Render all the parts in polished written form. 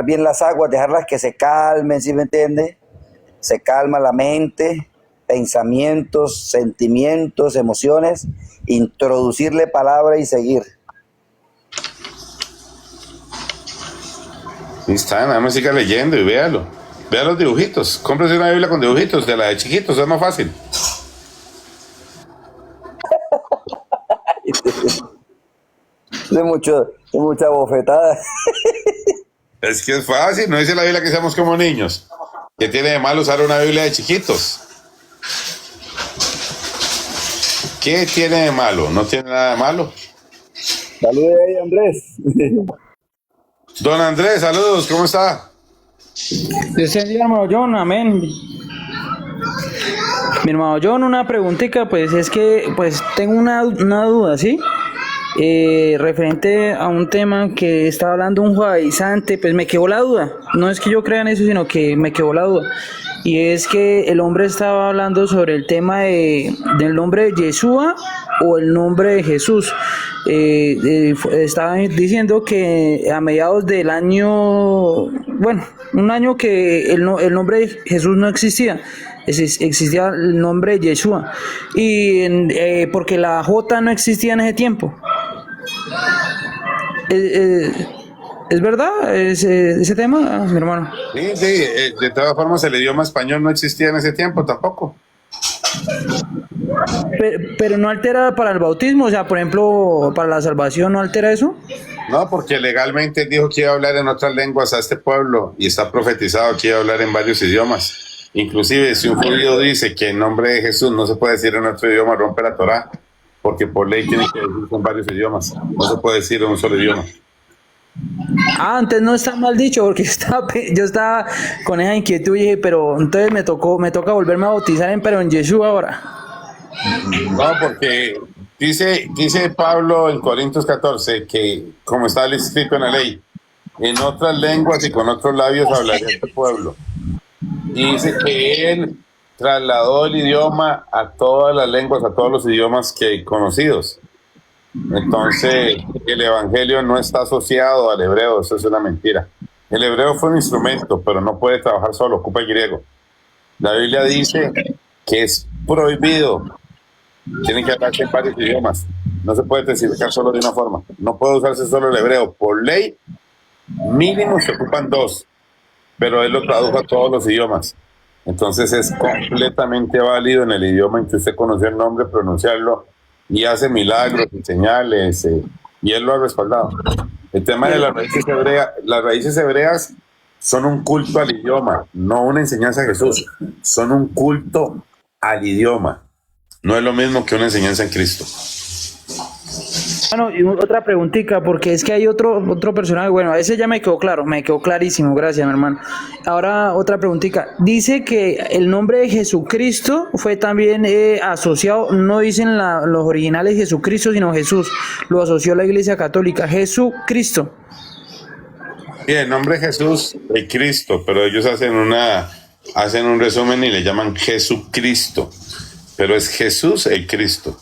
bien las aguas, dejarlas que se calmen, ¿sí me entiende? Se calma la mente, pensamientos, sentimientos, emociones, introducirle palabra y seguir. Ahí está, nada más siga leyendo y véalo. Vea los dibujitos. Cómprese una Biblia con dibujitos, de la de chiquitos, es más fácil. De mucha bofetada. Es que es fácil, no dice la Biblia que seamos como niños. ¿Qué tiene de malo usar una Biblia de chiquitos? ¿Qué tiene de malo? No tiene nada de malo. Saludos ahí, Andrés. Don Andrés, saludos, ¿cómo está? Dios te bendiga, hermano John, amén. Mi hermano John, una preguntita, pues es que pues tengo una duda, ¿sí? Referente a un tema que estaba hablando un judaizante, pues me quedó la duda. No es que yo crea en eso, sino que me quedó la duda. Y es que el hombre estaba hablando sobre el tema del nombre de Yeshua o el nombre de Jesús. Estaba diciendo que a mediados del año, bueno, un año que el nombre de Jesús no existía. Existía el nombre de Yeshua. Y porque la J no existía en ese tiempo. ¿Es verdad ese tema, mi hermano? Sí, de todas formas el idioma español no existía en ese tiempo tampoco. Pero no altera para el bautismo, o sea, por ejemplo, para la salvación, ¿no altera eso? No, porque legalmente dijo que iba a hablar en otras lenguas a este pueblo y está profetizado que iba a hablar en varios idiomas. Inclusive si un judío dice que en nombre de Jesús no se puede decir en otro idioma, rompe la Torá, porque por ley tiene que decirse en varios idiomas, no se puede decir en un solo idioma. Antes no está mal dicho, porque yo estaba con esa inquietud y dije, pero entonces me toca volverme a bautizar pero en Yeshua ahora. No, porque dice Pablo en Corintios 14 que, como está escrito en la ley, en otras lenguas y con otros labios hablaría este pueblo. Y dice que él trasladó el idioma a todas las lenguas, a todos los idiomas que conocidos. Entonces, el evangelio no está asociado al hebreo, eso es una mentira. El hebreo fue un instrumento, pero no puede trabajar solo, ocupa el griego. La Biblia dice que es prohibido, tiene que hablarse en varios idiomas, no se puede testificar solo de una forma, no puede usarse solo el hebreo. Por ley, mínimo se ocupan dos, pero él lo tradujo a todos los idiomas. Entonces es completamente válido en el idioma en que usted conoció el nombre, pronunciarlo, y hace milagros y señales, y él lo ha respaldado. El tema de las raíces hebreas son un culto al idioma, no una enseñanza a Jesús, son un culto al idioma. No es lo mismo que una enseñanza en Cristo. Bueno, y otra preguntita, porque es que hay otro personaje, bueno, ese ya me quedó claro, me quedó clarísimo, gracias, mi hermano. Ahora, otra preguntita, dice que el nombre de Jesucristo fue también asociado, no dicen los originales Jesucristo, sino Jesús, lo asoció la Iglesia Católica, Jesucristo. Sí, el nombre Jesús es Cristo, pero ellos hacen un resumen y le llaman Jesucristo, pero es Jesús el Cristo.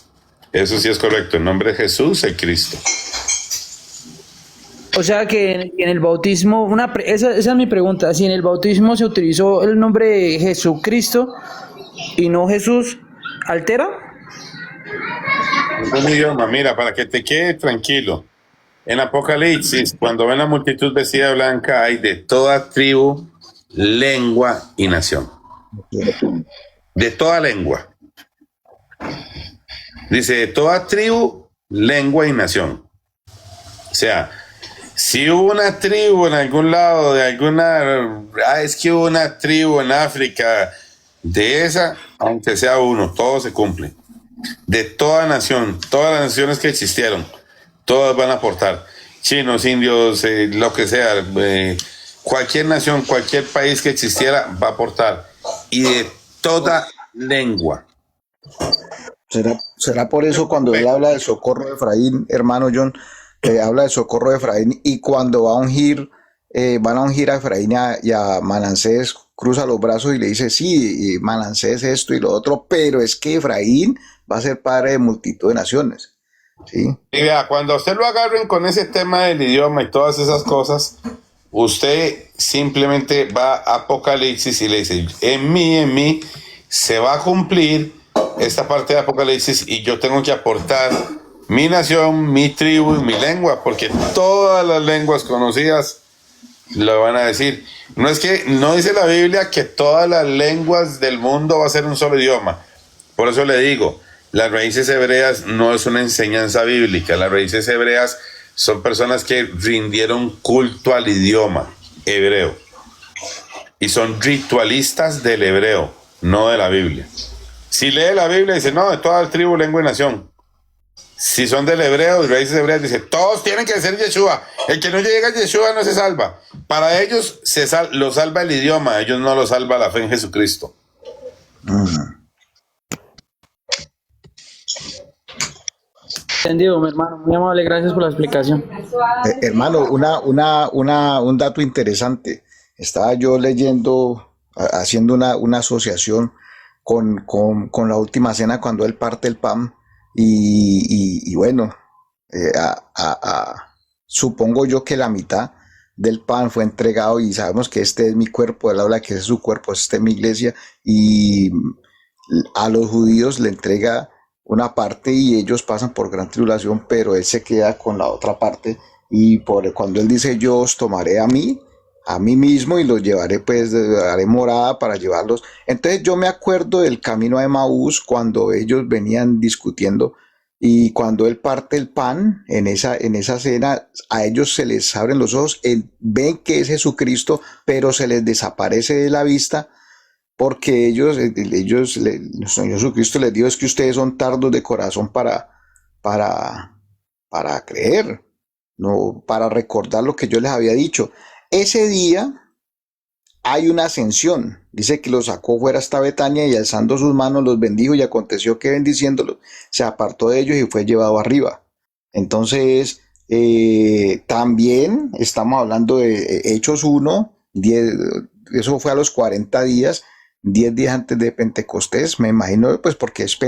Eso sí es correcto, el nombre de Jesús es Cristo. O sea que en el bautismo, esa es mi pregunta, si en el bautismo se utilizó el nombre de Jesucristo y no Jesús, ¿altera? Un idioma, mira, para que te quede tranquilo. En Apocalipsis, cuando ven la multitud vestida de blanca, hay de toda tribu, lengua y nación. De toda lengua. Dice, de toda tribu, lengua y nación. O sea, si hubo una tribu en algún lado, es que hubo una tribu en África, de esa, aunque sea uno, todo se cumple. De toda nación, todas las naciones que existieron, todas van a aportar. Chinos, indios, lo que sea, cualquier nación, cualquier país que existiera va a aportar. Y de toda lengua. ¿Será por eso cuando él habla del socorro de Efraín, hermano John, habla del socorro de Efraín, y cuando van a ungir a Efraín y a Manasés, cruza los brazos y le dice, sí, y Manasés esto y lo otro, pero es que Efraín va a ser padre de multitud de naciones? ¿Sí? Y vea, cuando usted lo agarren con ese tema del idioma y todas esas cosas, usted simplemente va a Apocalipsis y le dice, en mí, se va a cumplir esta parte de Apocalipsis y yo tengo que aportar mi nación, mi tribu y mi lengua, porque todas las lenguas conocidas lo van a decir. No dice la Biblia que todas las lenguas del mundo va a ser un solo idioma. Por eso le digo, las raíces hebreas no es una enseñanza bíblica. Las raíces hebreas son personas que rindieron culto al idioma hebreo. Y son ritualistas del hebreo, no de la Biblia. Si lee la Biblia, dice, no, de toda tribu, lengua y nación. Si son del hebreo, de raíces hebreas, dice, todos tienen que ser Yeshua. El que no llega a Yeshua no se salva. Para ellos lo salva el idioma, ellos no lo salva la fe en Jesucristo. Entendido, mi hermano. Muy amable, gracias por la explicación. Hermano, un dato interesante. Estaba yo leyendo, haciendo una asociación con la última cena cuando él parte el pan y bueno, supongo yo que la mitad del pan fue entregado y sabemos que este es mi cuerpo, él habla que es su cuerpo, esta es mi iglesia y a los judíos le entrega una parte y ellos pasan por gran tribulación, pero él se queda con la otra parte y cuando él dice yo os tomaré a mí mismo y los llevaré, pues haré morada para llevarlos. Entonces yo me acuerdo del camino a Emaús cuando ellos venían discutiendo y cuando él parte el pan en esa cena, a ellos se les abren los ojos, ven que es Jesucristo, pero se les desaparece de la vista porque el Señor Jesucristo les dijo es que ustedes son tardos de corazón para creer, no para recordar lo que yo les había dicho. Ese día hay una ascensión. Dice que los sacó fuera hasta Betania y alzando sus manos los bendijo y aconteció que bendiciéndolos se apartó de ellos y fue llevado arriba. Entonces, también estamos hablando de Hechos 1, 10, eso fue a los 40 días, 10 días antes de Pentecostés, me imagino, pues porque es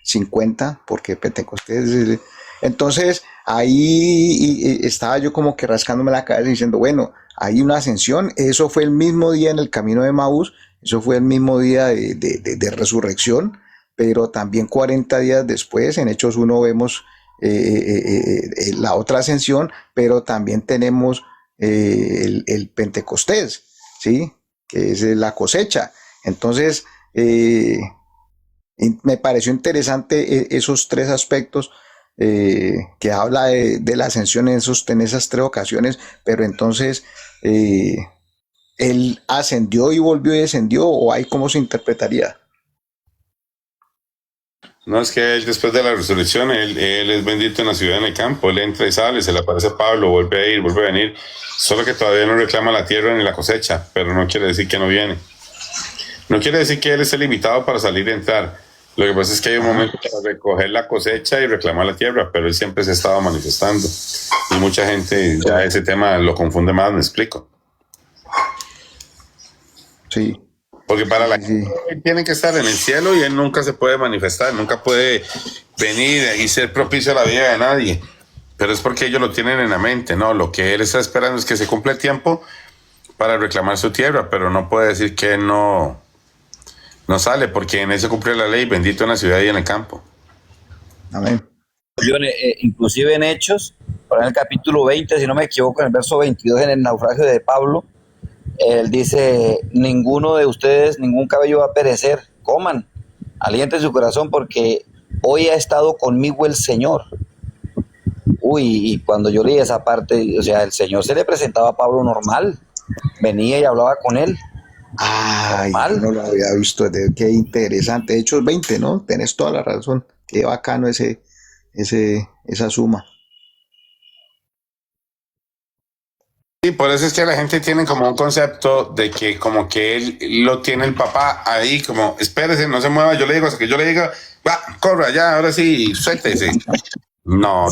50, porque Pentecostés. Entonces, ahí estaba yo como que rascándome la cabeza diciendo, bueno, hay una ascensión, eso fue el mismo día en el camino de Emaús, eso fue el mismo día de resurrección, pero también 40 días después, en Hechos 1 vemos la otra ascensión, pero también tenemos el Pentecostés, ¿sí? Que es la cosecha. Entonces, me pareció interesante esos tres aspectos que habla de la ascensión en esas tres ocasiones, pero entonces él ascendió y volvió y descendió, o hay cómo se interpretaría. No, es que él después de la resurrección, él es bendito en la ciudad, en el campo, él entra y sale, se le aparece a Pablo, vuelve a ir, vuelve a venir, solo que todavía no reclama la tierra ni la cosecha, pero no quiere decir que no viene. No quiere decir que él esté limitado para salir y entrar. Lo que pasa es que hay un momento para recoger la cosecha y reclamar la tierra, pero él siempre se ha estado manifestando. Y mucha gente ya ese tema lo confunde más, me explico. Sí. Porque para la gente él tiene que estar en el cielo y él nunca se puede manifestar, nunca puede venir y ser propicio a la vida de nadie. Pero es porque ellos lo tienen en la mente, ¿no? Lo que él está esperando es que se cumpla el tiempo para reclamar su tierra, pero no puede decir que él no sale, porque en eso cumple la ley, bendito en la ciudad y en el campo. Amén. Inclusive en Hechos, por en el capítulo 20, si no me equivoco, en el verso 22, en el naufragio de Pablo, él dice, ninguno de ustedes, ningún cabello va a perecer, coman, alienten su corazón porque hoy ha estado conmigo el Señor. Uy, y cuando yo leí esa parte, o sea, el Señor se le presentaba a Pablo normal, venía y hablaba con él. Ay, yo no lo había visto, qué interesante. Hechos 20, ¿no? Tenés toda la razón. Qué bacano esa suma. Sí, por eso es que la gente tiene como un concepto de que como que él lo tiene el papá ahí, como espérese, no se mueva, yo le digo, hasta que yo le diga, va, corra ya, ahora sí, suéltese. No,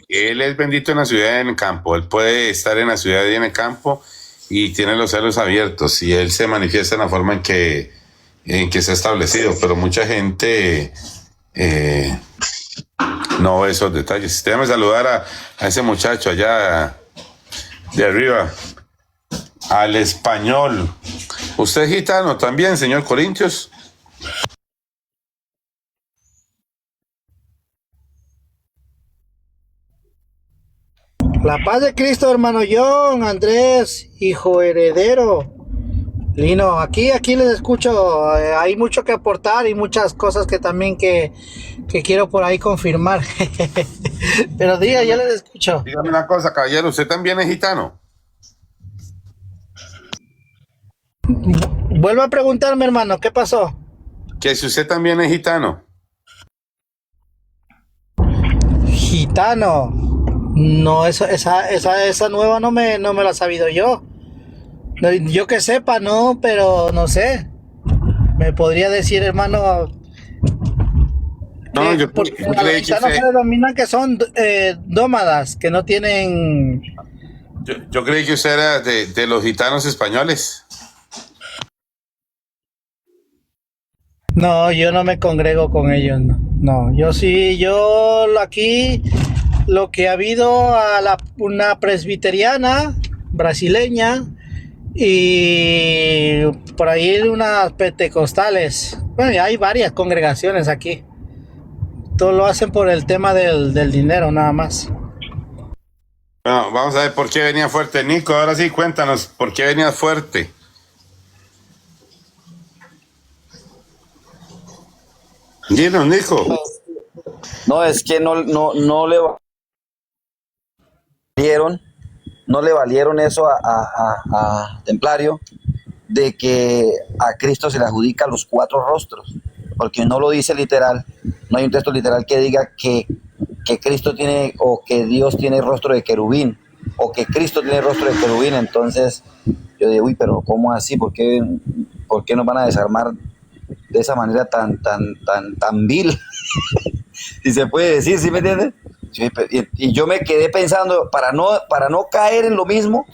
él es bendito en la ciudad y en el campo, él puede estar en la ciudad y en el campo y tiene los cielos abiertos y él se manifiesta en la forma en que se ha establecido, pero mucha gente no ve esos detalles. Déjame saludar a ese muchacho allá de arriba. al español. ¿Usted es gitano también, señor Corintios? La paz de Cristo, hermano John, Andrés, hijo heredero. Lino, aquí les escucho. Hay mucho que aportar y muchas cosas que también que quiero por ahí confirmar. Pero diga, ya les escucho. Dígame una cosa, caballero, ¿usted también es gitano? Vuelvo a preguntarme, hermano, ¿qué pasó? Que si usted también es gitano. Gitano. No, esa nueva no me la he sabido yo. No, yo que sepa, no, pero no sé. Me podría decir, hermano, No, yo porque creí a los que gitanos usted, se denominan que son nómadas, que no tienen. yo creí que usted era de los gitanos españoles. No, yo no me congrego con ellos, no. No, yo aquí lo que ha habido una presbiteriana brasileña y por ahí unas pentecostales. Bueno, y hay varias congregaciones aquí. Todo lo hacen por el tema del dinero, nada más. Bueno, vamos a ver por qué venía fuerte. Nico, ahora sí, cuéntanos, ¿por qué venía fuerte? Dinos, Nico. No, es que no le valieron, no le valieron eso a Templario, de que a Cristo se le adjudica los 4 rostros, porque no lo dice literal, no hay un texto literal que diga que Cristo tiene, o que Dios tiene rostro de querubín, o que Cristo tiene rostro de querubín. Entonces yo digo, uy, pero ¿cómo así? ¿Por qué nos van a desarmar de esa manera tan vil? Si se puede decir, ¿sí me entiendes? Sí, y yo me quedé pensando, para no caer en lo mismo,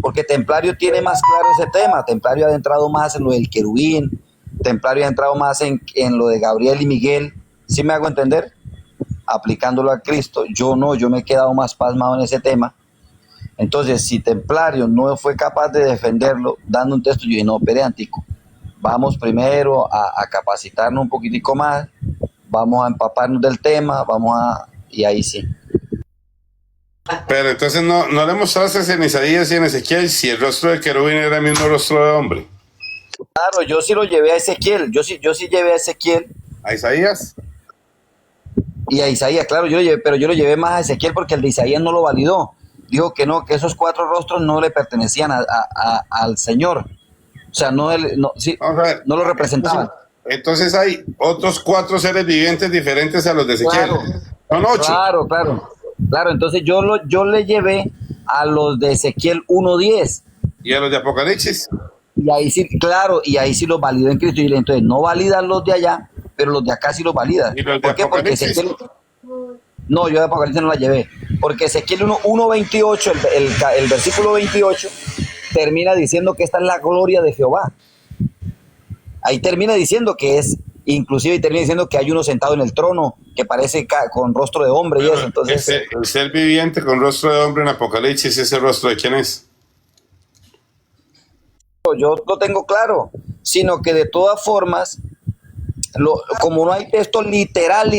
porque Templario tiene más claro ese tema. Templario ha entrado más en lo del querubín, Templario ha entrado más en lo de Gabriel y Miguel. ¿Sí me hago entender? Aplicándolo a Cristo. Yo no, yo me he quedado más pasmado en ese tema. Entonces, si Templario no fue capaz de defenderlo dando un texto, yo dije, no, espere, Antico, vamos primero a capacitarnos un poquitico más, vamos a empaparnos del tema, y ahí sí. Pero entonces no le mostraste en Isaías y en Ezequiel si el rostro de querubín era el mismo rostro de hombre. Claro, yo sí lo llevé a Ezequiel, yo sí llevé a Ezequiel. ¿A Isaías? Y a Isaías, claro, yo lo llevé, pero yo lo llevé más a Ezequiel porque el de Isaías no lo validó. Dijo que no, que esos 4 rostros no le pertenecían al Señor. O sea, sí, Vamos a ver. no lo representaban. Entonces hay otros 4 seres vivientes diferentes a los de Ezequiel. Claro. Son 8. Claro, entonces yo le llevé a los de Ezequiel 1:10. ¿Y a los de Apocalipsis? Y ahí sí, claro, y ahí sí los validó en Cristo. Y entonces no validan los de allá, pero los de acá sí los validan. ¿Y los de ¿Por qué? Porque Apocalipsis? Ezequiel... No, yo de Apocalipsis no la llevé. Porque Ezequiel 1:28, el versículo 28, termina diciendo que esta es la gloria de Jehová. Ahí termina diciendo que es, inclusive termina diciendo que hay uno sentado en el trono que parece con rostro de hombre y eso. Entonces, El ser viviente con rostro de hombre en Apocalipsis, ¿ese rostro de quién es? yo lo tengo claro, sino que de todas formas, como no hay texto literal,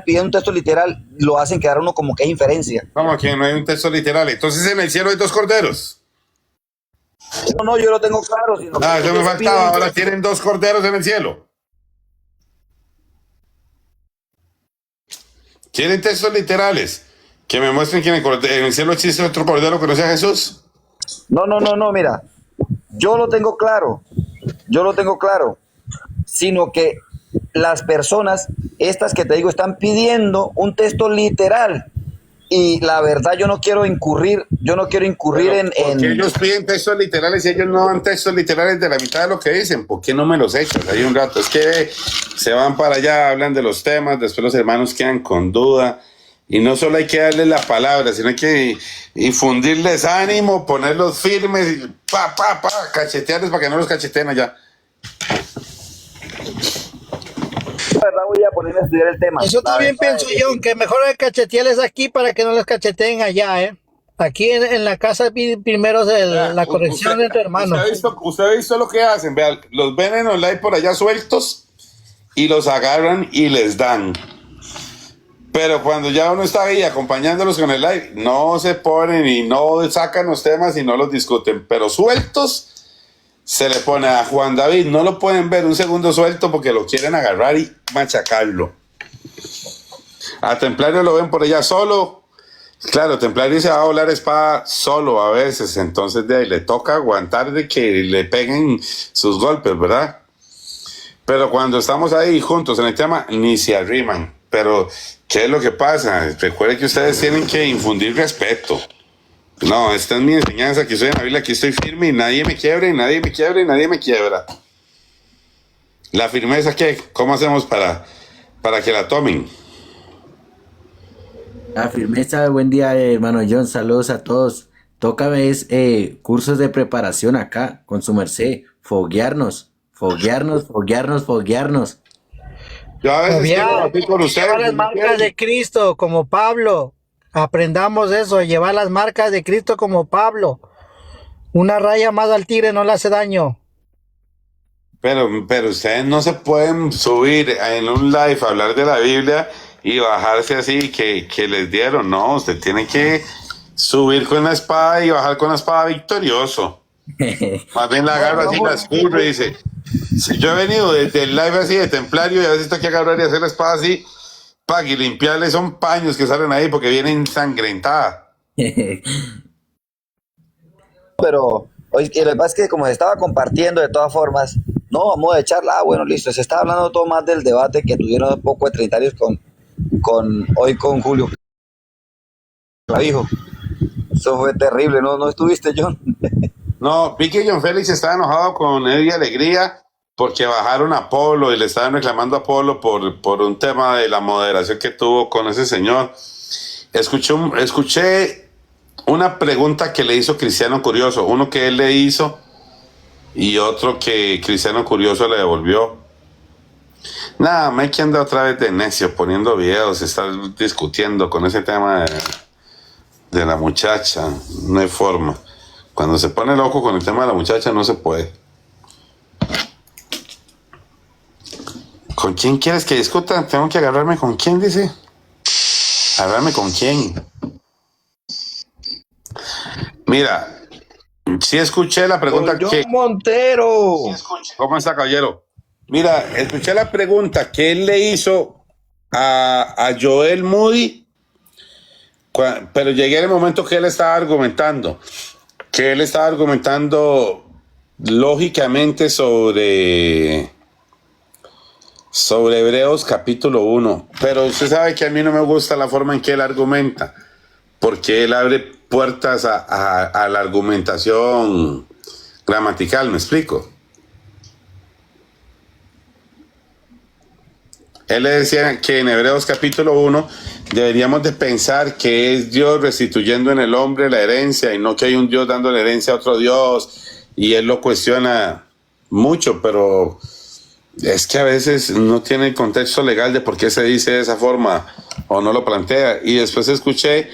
piden un texto literal, lo hacen quedar uno como que hay inferencia. Como que no hay un texto literal. Entonces en el cielo hay 2 corderos. No, yo lo tengo claro. Sino Ah, que eso me ellos faltaba. piden- Ahora tienen 2 corderos en el cielo. ¿Quieren textos literales? Que me muestren que en el cielo existe otro cordero que no sea Jesús. No, mira, yo lo tengo claro, sino que las personas, estas que te digo, están pidiendo un texto literal. Y la verdad yo no quiero incurrir en... Porque ellos piden textos literales y ellos no dan textos literales de la mitad de lo que dicen. ¿Por qué no me los echas ahí un rato? Es que se van para allá, hablan de los temas, después los hermanos quedan con duda. Y no solo hay que darles la palabra, sino hay que infundirles ánimo, ponerlos firmes y cachetearles para que no los cacheteen allá. La verdad voy a ponerme a estudiar el tema. Eso también pienso yo, que mejor cachetearles aquí para que no les cacheteen allá, ¿eh? Aquí en la casa primero la corrección de tu hermano. Usted ha visto lo que hacen, vean, los ven en online por allá sueltos y los agarran y les dan. Pero cuando ya uno está ahí acompañándolos con el live, no se ponen y no sacan los temas y no los discuten. Pero sueltos, se le pone a Juan David, no lo pueden ver un segundo suelto porque lo quieren agarrar y machacarlo. A Templario lo ven por allá solo. Claro, Templario se va a volar espada solo a veces, entonces de ahí le toca aguantar de que le peguen sus golpes, ¿verdad? Pero cuando estamos ahí juntos en el tema, ni se arriman. Pero, ¿qué es lo que pasa? Recuerden que ustedes tienen que infundir respeto. No, esta es mi enseñanza, aquí estoy en la Biblia, aquí estoy firme y nadie me quiebra, y nadie me quiebra, y nadie me quiebra. La firmeza, ¿qué? ¿Cómo hacemos para que la tomen? La firmeza, buen día, hermano John, saludos a todos. Toca vez cursos de preparación acá, con su merced, foguearnos. Yo a veces quiero batir con ustedes. Llevar las marcas de Cristo como Pablo. Aprendamos eso, llevar las marcas de Cristo como Pablo. Una raya más al tigre no le hace daño. Pero ustedes no se pueden subir en un live a hablar de la Biblia y bajarse así que les dieron. No, usted tiene que subir con la espada y bajar con la espada victorioso. Más bien la agarra así, la escurre y dice, si yo he venido desde el live así de Templario y a veces tengo que agarrar y hacer la espada así, para que limpiarle son paños que salen ahí porque vienen ensangrentada. Pero oye, lo que pasa es que como se estaba compartiendo de todas formas, no, vamos a echarla, bueno, listo, se está hablando todo más del debate que tuvieron un poco de trinitarios hoy con Julio Clavijo. Eso fue terrible, ¿no estuviste, John? No, vi que John Félix estaba enojado con Eddie Alegría porque bajaron a Polo y le estaban reclamando a Polo por un tema de la moderación que tuvo con ese señor. Escuché una pregunta que le hizo Cristiano Curioso, uno que él le hizo y otro que Cristiano Curioso le devolvió. Nada, Mike anda otra vez de necio poniendo videos, está discutiendo con ese tema de la muchacha, no hay forma. Cuando se pone loco con el tema de la muchacha no se puede. ¿Con quién quieres que discuta? Tengo que agarrarme con quién, dice. ¿Agarrarme con quién? Mira, sí escuché la pregunta John que... Montero. ¿Cómo está, caballero? Mira, escuché la pregunta que él le hizo a Joel Moody, pero llegué en el momento que él estaba argumentando. Lógicamente sobre Hebreos capítulo 1, pero usted sabe que a mí no me gusta la forma en que él argumenta, porque él abre puertas a la argumentación gramatical, ¿me explico? Él le decía que en Hebreos capítulo 1 deberíamos de pensar que es Dios restituyendo en el hombre la herencia y no que hay un Dios dando la herencia a otro Dios, y él lo cuestiona mucho, pero es que a veces no tiene el contexto legal de por qué se dice de esa forma o no lo plantea. Y después escuché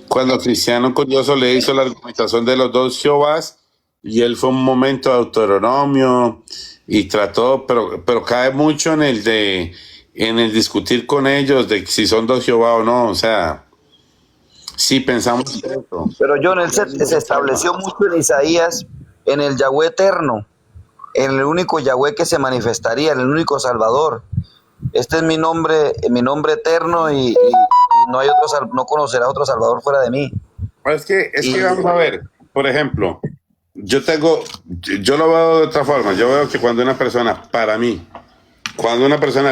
cuando Cristiano Curioso le hizo la argumentación de los dos Jehovás y él fue un momento de Deuteronomio y trató, pero cae mucho en el discutir con ellos de si son dos Jehová o no. O sea, sí pensamos eso. Pero John, él se estableció mucho en Isaías, en el Yahweh eterno, en el único Yahweh que se manifestaría, en el único Salvador. Este es mi nombre eterno y no hay otro, no conocerás otro Salvador fuera de mí. Es que vamos a ver, por ejemplo, yo lo veo de otra forma. Yo veo que cuando una persona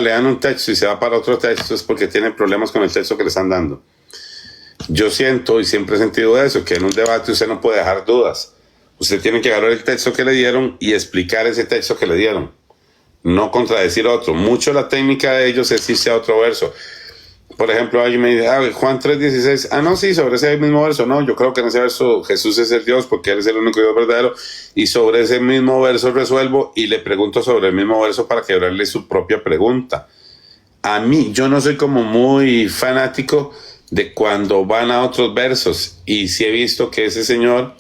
le dan un texto y se va para otro texto es porque tiene problemas con el texto que le están dando. Yo siento y siempre he sentido eso, que en un debate usted no puede dejar dudas. Usted tiene que agarrar el texto que le dieron y explicar ese texto que le dieron, no contradecir otro. Mucho la técnica de ellos es irse a otro verso. Por ejemplo, alguien me dice, Juan 3:16, no, sí, sobre ese mismo verso. No, yo creo que en ese verso Jesús es el Dios porque Él es el único Dios verdadero, y sobre ese mismo verso resuelvo y le pregunto sobre el mismo verso para quebrarle su propia pregunta. A mí, yo no soy como muy fanático de cuando van a otros versos. Y sí he visto que ese señor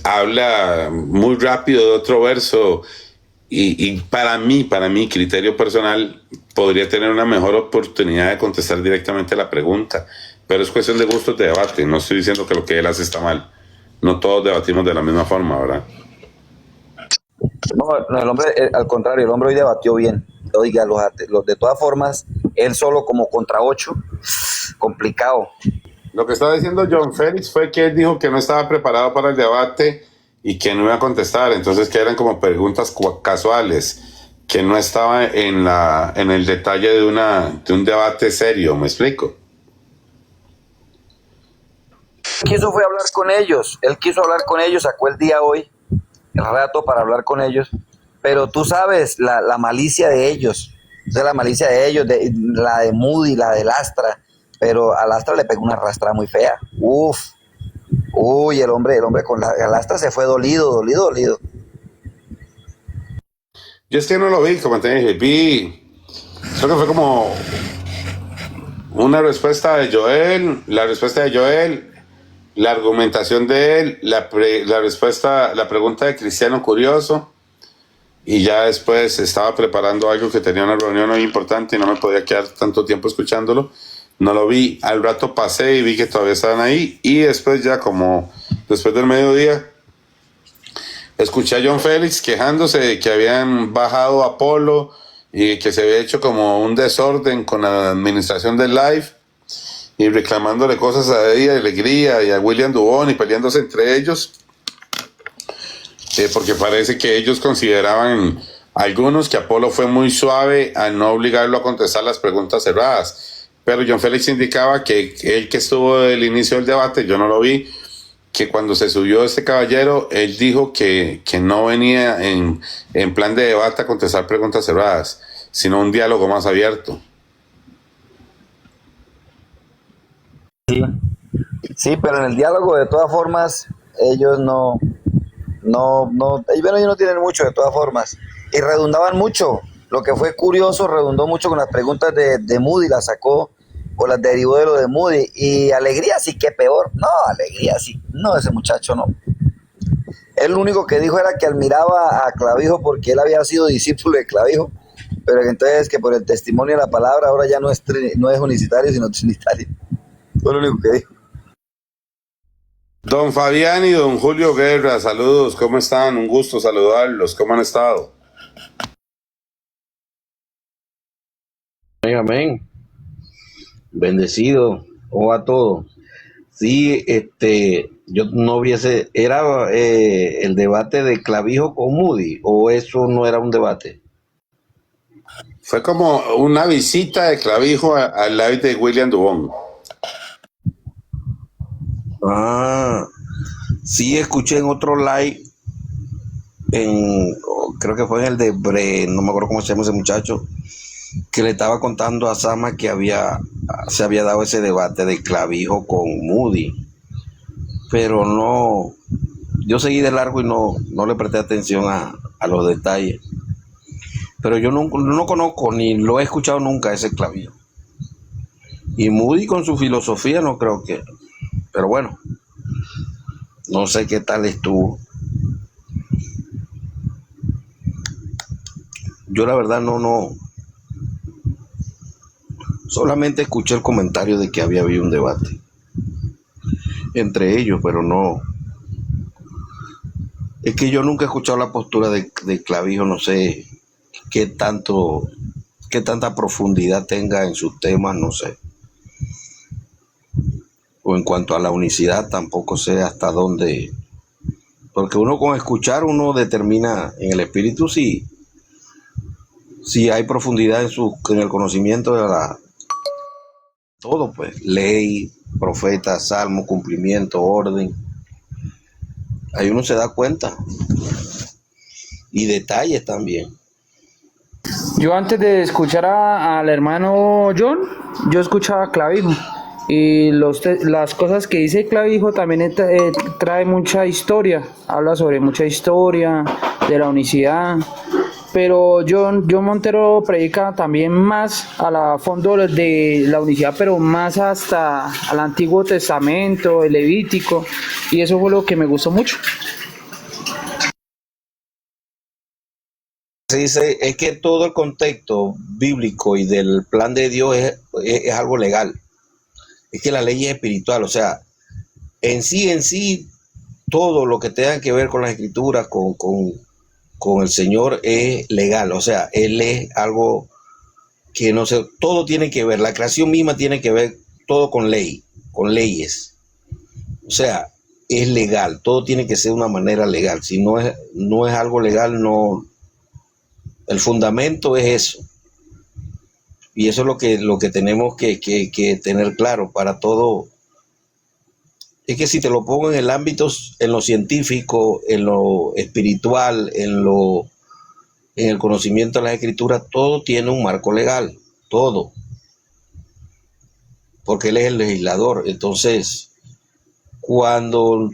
habla muy rápido de otro verso y para mí, criterio personal, podría tener una mejor oportunidad de contestar directamente la pregunta. Pero es cuestión de gustos de debate. No estoy diciendo que lo que él hace está mal. No todos debatimos de la misma forma, ¿verdad? No, no, el hombre, al contrario, el hombre hoy debatió bien. Oiga, de todas formas, él solo como contra 8, complicado. Lo que estaba diciendo John Félix fue que él dijo que no estaba preparado para el debate y que no iba a contestar. Entonces que eran como preguntas casuales, que no estaba en el detalle de un debate serio. ¿Me explico? Quiso fue hablar con ellos, él quiso hablar con ellos, sacó el día hoy, el rato para hablar con ellos, pero tú sabes la malicia de ellos, la malicia de ellos, la de Moody, la de Lastra, pero a Lastra le pegó una arrastrada muy fea. Uy, el hombre con la Lastra se fue dolido. Yo es que no lo vi, como te dije, creo que fue como una respuesta de Joel, la argumentación de él, la pregunta de Cristiano Curioso, y ya después estaba preparando algo que tenía una reunión muy importante y no me podía quedar tanto tiempo escuchándolo. No lo vi, al rato pasé y vi que todavía estaban ahí, y después ya como después del mediodía escuché a John Félix quejándose de que habían bajado Apolo y que se había hecho como un desorden con la administración del live y reclamándole cosas a ella, Alegría y a William Dubón y peleándose entre ellos, porque parece que ellos consideraban algunos que Apolo fue muy suave al no obligarlo a contestar las preguntas cerradas, pero John Félix indicaba que él, que estuvo del inicio del debate, yo no lo vi, que cuando se subió este caballero, él dijo que no venía en plan de debate a contestar preguntas cerradas, sino un diálogo más abierto. Sí, pero en el diálogo de todas formas ellos ellos no tienen mucho de todas formas y redundaban mucho. Lo que fue curioso, redundó mucho con las preguntas de Moody, las sacó o las derivó de lo de Moody, y Alegría sí que peor. No, Alegría sí, no, ese muchacho no. Él lo único que dijo era que admiraba a Clavijo porque él había sido discípulo de Clavijo, pero entonces que por el testimonio de la palabra ahora ya no es unicitario sino trinitario. Fue lo único que dijo. Don Fabián y don Julio Guerra, saludos, ¿cómo están? Un gusto saludarlos, ¿cómo han estado? Amén. Bendecido, o a todos. Sí, yo no hubiese, era el debate de Clavijo con Moody, o eso no era un debate. Fue como una visita de Clavijo al live de William Dubón. Ah, sí, escuché en otro live, creo que fue en el de no me acuerdo cómo se llama ese muchacho, que le estaba contando a Sama que se había dado ese debate de Clavijo con Moody, pero no, yo seguí de largo y no le presté atención a los detalles, pero yo no conozco ni lo he escuchado nunca ese Clavijo, y Moody con su filosofía no creo que, pero bueno, no sé qué tal estuvo. Yo la verdad no, solamente escuché el comentario de que había habido un debate entre ellos, pero no. Es que yo nunca he escuchado la postura de Clavijo, no sé qué tanta profundidad tenga en sus temas, no sé. O en cuanto a la unicidad, tampoco sé hasta dónde. Porque uno con escuchar, uno determina en el espíritu si hay profundidad en el conocimiento de todo, pues, ley, profeta, salmo, cumplimiento, orden. Ahí uno se da cuenta. Y detalles también. Yo antes de escuchar al hermano John, yo escuchaba a Clavijo. Y las cosas que dice Clavijo también trae mucha historia. Habla sobre mucha historia, de la unicidad. pero John Montero predica también más a la fondo de la unicidad, pero más hasta al Antiguo Testamento, el Levítico, y eso fue lo que me gustó mucho. Se dice es que todo el contexto bíblico y del plan de Dios es algo legal. Es que la ley es espiritual, o sea, en sí, todo lo que tenga que ver con las escrituras, con el Señor es legal, o sea, Él es algo que no sé, todo tiene que ver, la creación misma tiene que ver todo con ley, con leyes, o sea, es legal, todo tiene que ser de una manera legal, si no es algo legal, no, el fundamento es eso, y eso es lo que tenemos que tener claro para todo. Es que si te lo pongo en el ámbito, en lo científico, en lo espiritual, en el conocimiento de las escrituras, todo tiene un marco legal, todo, porque él es el legislador. Entonces, cuando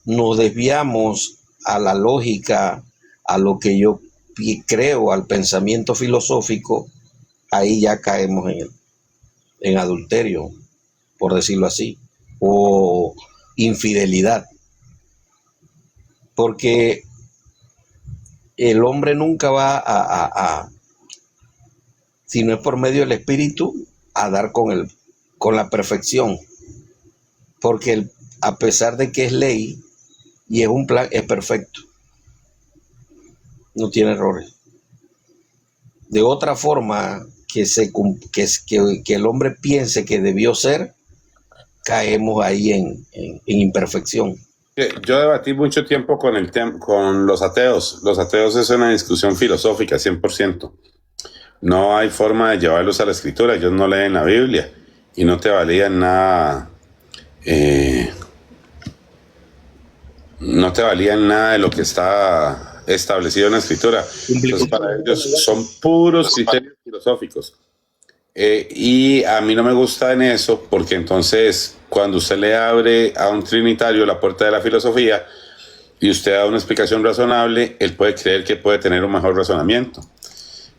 nos desviamos a la lógica, a lo que yo creo, al pensamiento filosófico, ahí ya caemos en adulterio, por decirlo así, o infidelidad, porque el hombre nunca va si no es por medio del espíritu, a dar con la perfección, porque a pesar de que es ley y es un plan, es perfecto, no tiene errores. De otra forma que el hombre piense que debió ser, caemos ahí en imperfección. Yo debatí mucho tiempo con los ateos. Los ateos es una discusión filosófica, 100%. No hay forma de llevarlos a la escritura. Ellos no leen la Biblia y no te valían nada. No te valían nada de lo que está establecido en la escritura. Entonces, para ellos son puros criterios filosóficos. Y a mí no me gusta en eso, porque entonces cuando usted le abre a un trinitario la puerta de la filosofía y usted da una explicación razonable, él puede creer que puede tener un mejor razonamiento.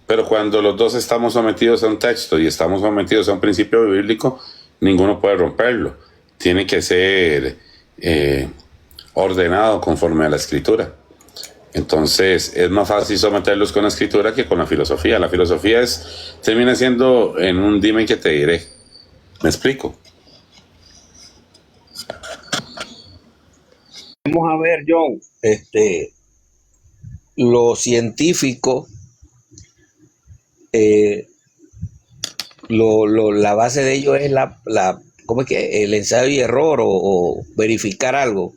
Pero cuando los dos estamos sometidos a un texto y estamos sometidos a un principio bíblico, ninguno puede romperlo. Tiene que ser ordenado conforme a la escritura. Entonces es más fácil someterlos con la escritura que con la filosofía. La filosofía termina siendo en un dime que te diré. ¿Me explico? Vamos a ver, John, lo científico, la base de ello es ¿cómo es que? El ensayo y error o verificar algo.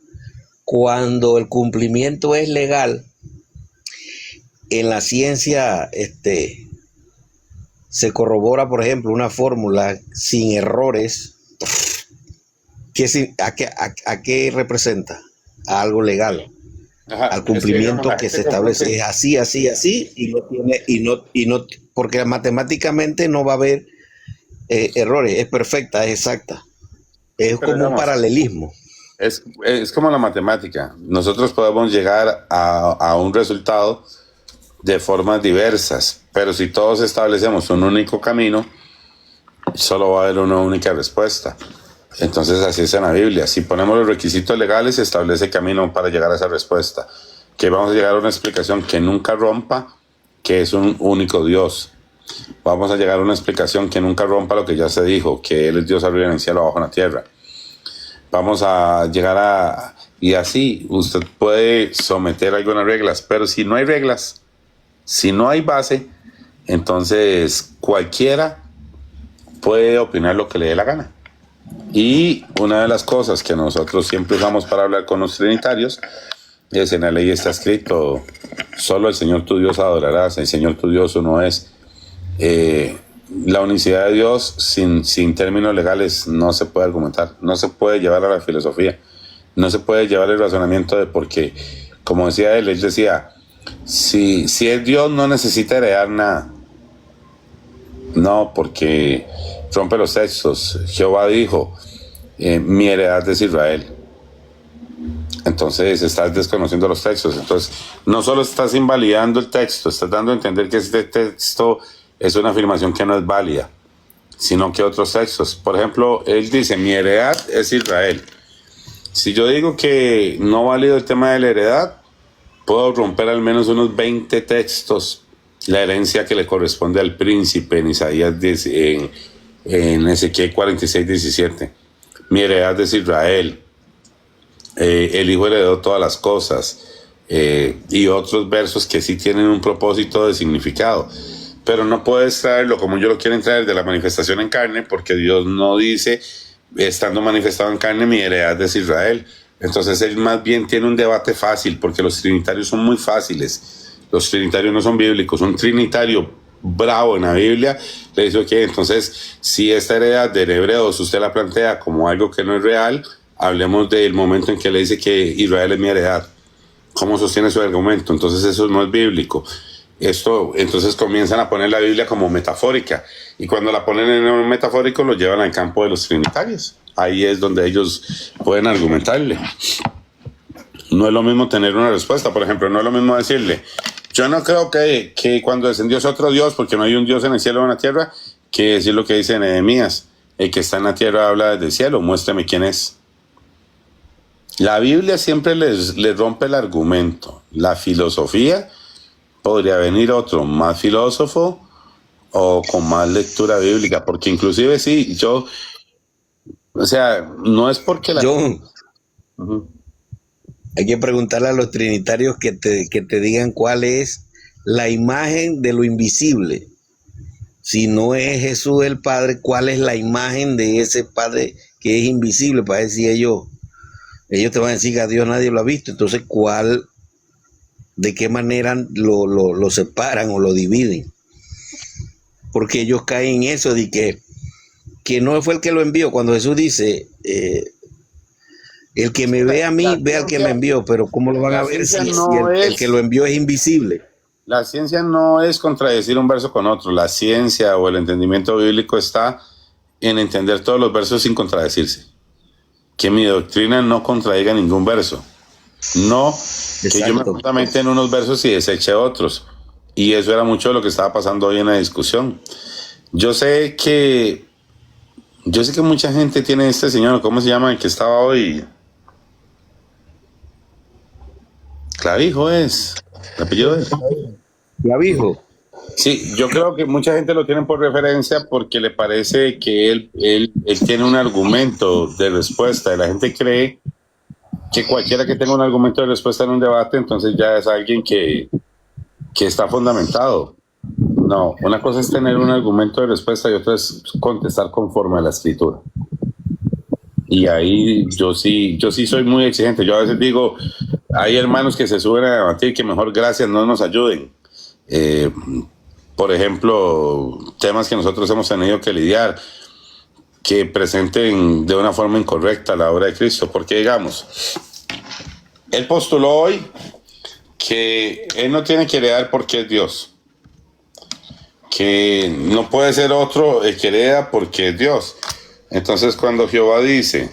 Cuando el cumplimiento es legal, en la ciencia se corrobora, por ejemplo, una fórmula sin errores. ¿A qué representa? A algo legal. Ajá, al cumplimiento que se establece. Es así, y no, porque matemáticamente no va a haber errores, es perfecta, es exacta. Es pero como un paralelismo. Es como la matemática. Nosotros podemos llegar a un resultado de formas diversas, pero si todos establecemos un único camino, solo va a haber una única respuesta. Entonces así es en la Biblia. Si ponemos los requisitos legales, se establece camino para llegar a esa respuesta. Que vamos a llegar a una explicación que nunca rompa, que es un único Dios. Vamos a llegar a una explicación que nunca rompa lo que ya se dijo, que Él es Dios arriba en el cielo, abajo en la tierra. Vamos a llegar y así usted puede someter algunas reglas, pero si no hay reglas, si no hay base, entonces cualquiera puede opinar lo que le dé la gana. Y una de las cosas que nosotros siempre usamos para hablar con los trinitarios es: en la ley está escrito, solo el Señor tu Dios adorarás, el Señor tu Dios uno es. La unicidad de Dios sin términos legales no se puede argumentar, no se puede llevar a la filosofía, no se puede llevar el razonamiento de porque, como decía él decía, si es Dios no necesita heredar nada. No, porque rompe los textos. Jehová dijo, mi heredad es Israel. Entonces estás desconociendo los textos. Entonces no solo estás invalidando el texto, estás dando a entender que este texto es una afirmación que no es válida, sino que otros textos. Por ejemplo, él dice, mi heredad es Israel. Si yo digo que no valido el tema de la heredad, puedo romper al menos unos 20 textos, la herencia que le corresponde al príncipe en Isaías, en Ezequiel 46, 17. Mi heredad es Israel. El hijo heredó todas las cosas. Y otros versos que sí tienen un propósito de significado. Pero no puedes traerlo como yo lo quiero traer de la manifestación en carne, porque Dios no dice, estando manifestado en carne, mi heredad es Israel. Entonces él más bien tiene un debate fácil, porque los trinitarios son muy fáciles. Los trinitarios no son bíblicos. Un trinitario bravo en la Biblia le dice, ok, entonces si esta heredad del Hebreos usted la plantea como algo que no es real, hablemos del momento en que le dice que Israel es mi heredad. ¿Cómo sostiene su argumento? Entonces eso no es bíblico. Entonces comienzan a poner la Biblia como metafórica, y cuando la ponen en un metafórico lo llevan al campo de los trinitarios. Ahí es donde ellos pueden argumentarle. No es lo mismo tener una respuesta. Por ejemplo, no es lo mismo decirle, yo no creo que cuando descendió es otro Dios, porque no hay un Dios en el cielo o en la tierra, que decir lo que dice Nehemías, el que está en la tierra habla desde el cielo, muéstrame quién es. La Biblia siempre les rompe el argumento. La filosofía, podría venir otro más filósofo o con más lectura bíblica, porque inclusive sí, o sea, no es porque la... John, Ujú. hay que preguntarle a los trinitarios que te digan cuál es la imagen de lo invisible. Si no es Jesús el Padre, ¿cuál es la imagen de ese Padre que es invisible? Para decir ellos te van a decir que a Dios nadie lo ha visto. Entonces, ¿de qué manera lo separan o lo dividen? Porque ellos caen en eso de que no fue el que lo envió. Cuando Jesús dice, el que me ve a mí, ve al que me envió, pero ¿cómo lo van a ver si el que lo envió es invisible? La ciencia no es contradecir un verso con otro. La ciencia o el entendimiento bíblico está en entender todos los versos sin contradecirse. Que mi doctrina no contradiga ningún verso. No que yo me fundamente en unos versos y deseche otros. Y eso era mucho de lo que estaba pasando hoy en la discusión. Yo sé que mucha gente tiene este señor, ¿cómo se llama el que estaba hoy? Clavijo es. ¿El apellido es? Clavijo. Sí, yo creo que mucha gente lo tiene por referencia porque le parece que él tiene un argumento de respuesta, y la gente cree que cualquiera que tenga un argumento de respuesta en un debate, entonces ya es alguien que está fundamentado. No, una cosa es tener un argumento de respuesta y otra es contestar conforme a la escritura. Y ahí yo sí soy muy exigente. Yo a veces digo, hay hermanos que se suben a debatir que mejor gracias no nos ayuden. Por ejemplo, temas que nosotros hemos tenido que lidiar, que presenten de una forma incorrecta la obra de Cristo. Porque digamos, él postuló hoy que él no tiene que heredar porque es Dios, que no puede ser otro el que hereda porque es Dios. Entonces cuando Jehová dice,